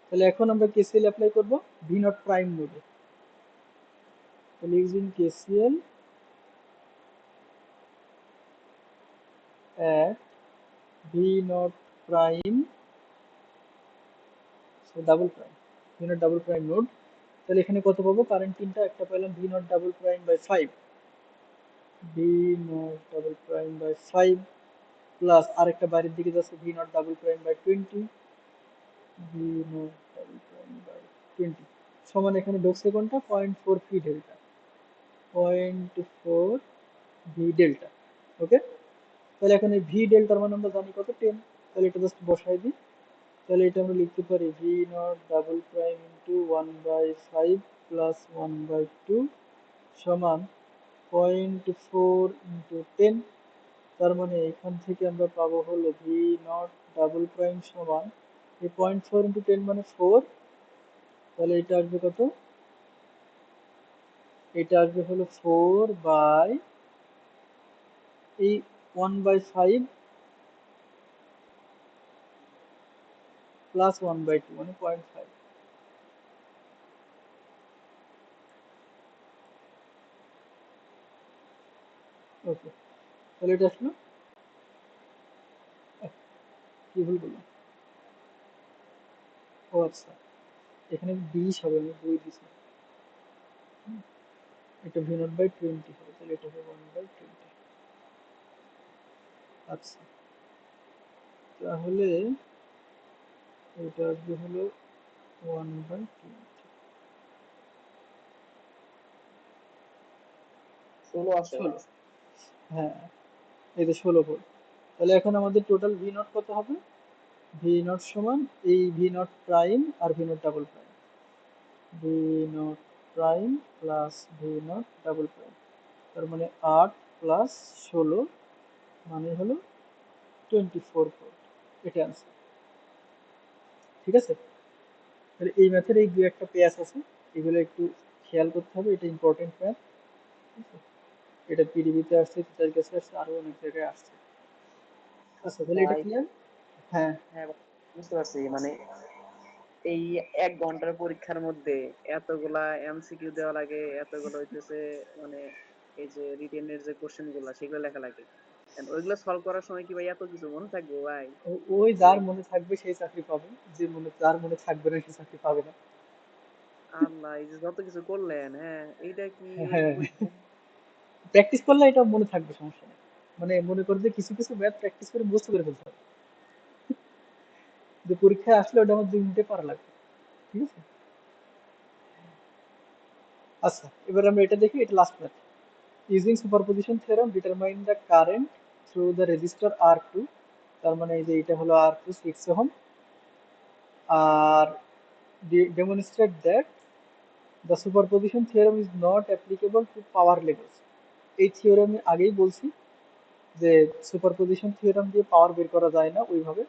Speaker 1: তাহলে এখন আমরা কেসিএল অ্যাপ্লাই করব ভি নট প্রাইম নোডে। তাহলে using KCL at V nought prime, double prime, V nought double prime node. তাহলে এখানে কত পাবো? কারেন্ট তিনটা, একটা পেলাম V nought double prime by 5, V nought double prime by 5 plus আরেকটা বাইরের দিকে যাচ্ছে V nought double prime by 20, V nought double prime by 20 সমান এখানে ঢুকছে কোনটা? 0.4 V delta, 0.4 V delta. Okay, তাহলে এখন এই ভি ডেল্টার মান আমরা জানি কত? 10। তাহলে এটা জাস্ট বসাই দিই। তাহলে এটা আমরা লিখতে পারি V nought double prime into 1/5 plus 1/2 সমান 0.4 ইন্টু 10। তার মানে এখান থেকে আমরা পাবো হলো ভি নট ডাবল প্রাইম সমান এই 0.4 ইন্টু 10 মানে 4। তাহলে এটা আসবে কত? এটা আসবে হলো 4 বাই এই 1/5 প্লাস 1/2 মানে 0.5। ওকে, তাহলে এটা আসলো, কি ভুল করলাম? ও আচ্ছা, এখানে 20 হবে, আমি 2 দিছি। এটা ভি নট বাই 20 হবে, তাহলে এটা হবে 1/20। আচ্ছা, তাহলে এটা আসবে হলো 1/20। 16, হ্যাঁ, এই যে 16 ভোল্ট। তাহলে এখন আমাদের টোটাল ভি নট কত হবে? ভি নট সমান এই ভি নট প্রাইম আর V nought double prime, V nought prime plus V nought double prime, তার মানে 8 প্লাস 16 মানে হলো 24 ভোল্ট। এটা আনসার। ঠিক আছে, তাহলে এই ম্যাথের এই দু একটা পেঁয়াজ আছে, এগুলো একটু খেয়াল করতে হবে, এটা ইম্পর্টেন্ট ম্যাথ। এটা পিডিবিতে আসছে, টিচার কাছে আসছে, আরো অনেক জায়গায় আসছে। আচ্ছা, তাহলে এটা
Speaker 4: ভাই,
Speaker 1: ক্লিয়ার? হ্যাঁ,
Speaker 4: হ্যাঁ ভাই, বুঝতে পারছি। মানে এই 1 ঘন্টার পরীক্ষার মধ্যে এতগুলা এমসিকিউ দেওয়া লাগে, এতগুলো হইতেছে মানে এই যে রিটেনের যে কোশ্চেন গুলা সেগুলো লেখা লাগে। And ওইগুলো সলভ করার সময় কি ভাই এত কিছু মনে থাকবে ভাই?
Speaker 1: ওই
Speaker 4: যে
Speaker 1: যার মনে থাকবে সেই চাকরি পাবে, যে মনে যার মনে থাকবে না সে চাকরি পাবে না।
Speaker 4: আল্লাহ, এই যে যত কিছু করলেন, হ্যাঁ, এইটা কি ওই
Speaker 1: হ্যাঁ,
Speaker 4: পরীক্ষা?
Speaker 1: প্র্যাকটিস করলে এটা মনে থাকবে, সমস্যা নেই। মানে মনে করে যে কিছু কিছু ম্যাথ প্র্যাকটিস করে মুখস্থ করে ফেলতে হবে, যে পরীক্ষায় আসলে ওটা আমার 2 মিনিটে পারা লাগবে। ঠিক আছে, আচ্ছা, এবার আমরা এটা দেখি, এটা last math. Using superposition theorem determine the current through the resistor R2। তার মানে এই যে এটা হলো R2 6 ওহম, আর demonstrate that the superposition theorem is not applicable to power levels. এই থিওরেম আমি আগেই বলছি যে সুপারপজিশন থিওরেম দিয়ে পাওয়ার বের করা যায় না ওইভাবে।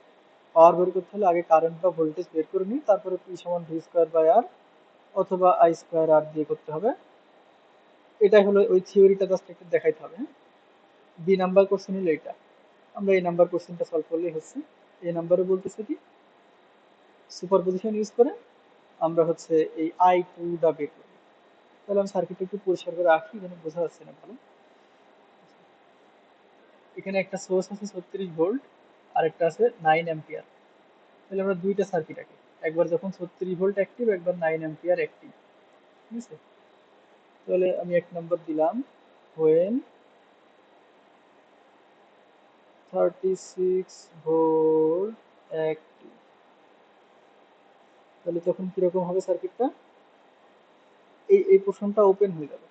Speaker 1: পাওয়ার বের করতে হলে আগে কারেন্ট বা ভোল্টেজ বের করে নিই, তারপরে পি সমান ভি স্কোয়ার বাই আর অথবা আই স্কোয়ার আর দিয়ে করতে হবে। এটাই হলো ওই থিওরিটা, জাস্ট একটু দেখাইতে হবে। হ্যাঁ, বি নাম্বার কোশ্চেন হলো এটা, আমরা এই নাম্বার কোশ্চেনটা সলভ করলেই হচ্ছে। এই নাম্বারে বলতেছে কি, সুপারপজিশন ইউজ করে আমরা হচ্ছে এই আই টুটা বের করি। তাহলে আমি সার্কিটটা একটু পরিষ্কার করে রাখি, এখানে বোঝা যাচ্ছে না ভালো। এখানে একটা সোর্স আছে 36 ভোল্ট, আর একটা আছে 9 অ্যাম্পিয়ার। তাহলে আমরা দুইটা সার্কিট আঁকি, একবার যখন 36 ভোল্ট অ্যাক্টিভ, একবার 9 অ্যাম্পিয়ার অ্যাক্টিভ। ঠিক আছে, তাহলে আমি 1 নম্বর দিলাম, হোয়েন 36 ভোল্ট অ্যাক্টিভ। তাহলে তখন কিরকম হবে সার্কিটটা? এই পোর্শনটা ওপেন হয়ে যাবে।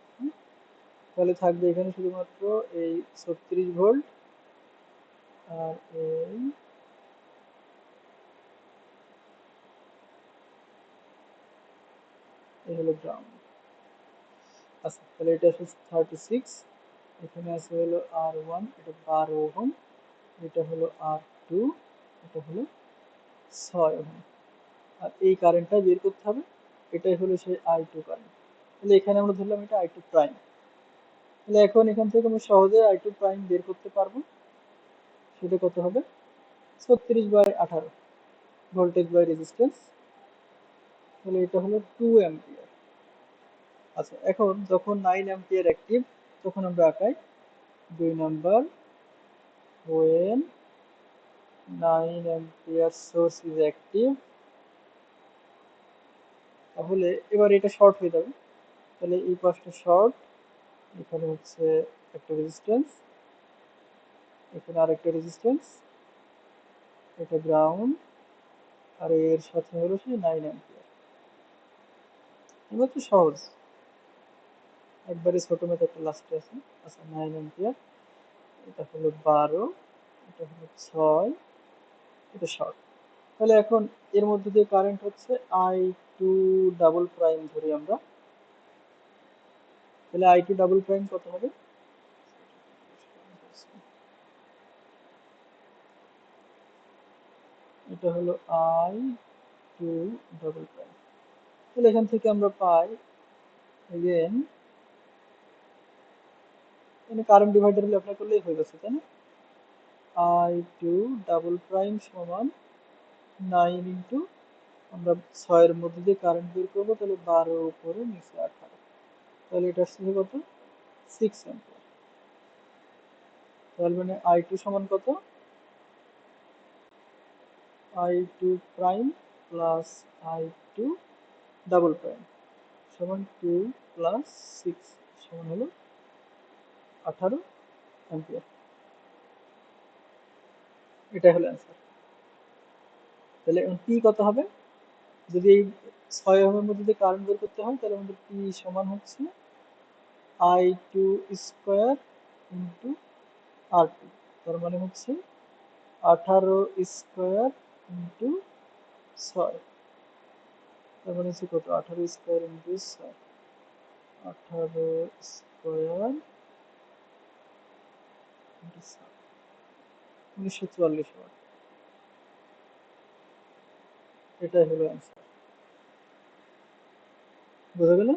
Speaker 1: তাহলে থাকবে এখানে শুধুমাত্র এই 36 ভোল্ট আর এই হলো গ্রাউন্ড। আচ্ছা, তাহলে এটা হচ্ছে 36, এখানে আছে হলো R1, এটা 12 ওহম, এটা হলো R2, এটা হলো 6 ওহম। আর এই কারেন্টটা বের করতে হবে, এটাই হলো সেই I2 কারেন্ট। তাহলে এখানে আমরা ধরলাম এটা I2 প্রাইম। তাহলে এখন এখান থেকে আমরা সহজে I2 প্রাইম বের করতে পারবো। সেটা কত হবে? 36/18 ভোল্টেজ বাই রেজিস্ট্যান্স। তাহলে এটা হলো 2 অ্যাম্পিয়ার। আচ্ছা, এখন যখন 9 অ্যাম্পিয়ার অ্যাক্টিভ তখন আমরা আঁকাই 2 number, when 9 ampere source is active. তাহলে এবার এটা শর্ট হয়ে যাবে, তাহলে এই পাশটা শর্ট, এখানে হচ্ছে একটা রেজিস্ট্যান্স, এখানে আরেকটা রেজিস্ট্যান্স, এটা গ্রাউন্ড, আর এর সাথে হলো সেই 9 অ্যাম্পিয়ার। এবার তো সহজ, একবারে ছোট মেথডটা লাস্টে আছে। আচ্ছা, 9 অ্যাম্পিয়ার, এটা হলো 12, এটা হলো 6, এটা শর্ট। তাহলে এখন এর মধ্যে দিয়ে কারেন্ট হচ্ছে I2 ডাবল প্রাইম ধরি আমরা। তাহলে I2 ডাবল প্রাইম কত হবে? এটা হলো I2 ডাবল প্রাইম। তাহলে এখান থেকে আমরা পাই again, এখানে কারেন্ট ডিভাইডার অ্যাপ্লাই করলেই হয়ে গেছে, তাই না? I2 ডাবল প্রাইম সমান 9 ইন্টু, আমরা 6 এর মধ্যে দিয়ে কারেন্ট বের করবো, তাহলে 12 উপরে নিচে 18, তাহলে এটা আসছে কত? 6 অ্যাম্পিয়ার। তাহলে মানে I2 সমান কত? I2 prime plus I2 double prime সমান 2 প্লাস 6 সমান হলো 18 অ্যাম্পিয়ার। এটাই হলো অ্যান্সার। তাহলে পি কত হবে? যদি এই 6 ওহমের মধ্যে দিয়ে কারেন্ট বের করতে হয় তাহলে আমাদের পি সমান হচ্ছে I2 স্কোয়ার ইন্টু R2, তার মানে হচ্ছে 18 স্কোয়ার ইন্টু 6, তার মানে হচ্ছে কত? 18 square into 6, 18 square into 6, 1944 watt. এটাই হলো অ্যান্সার। বোঝা গেল?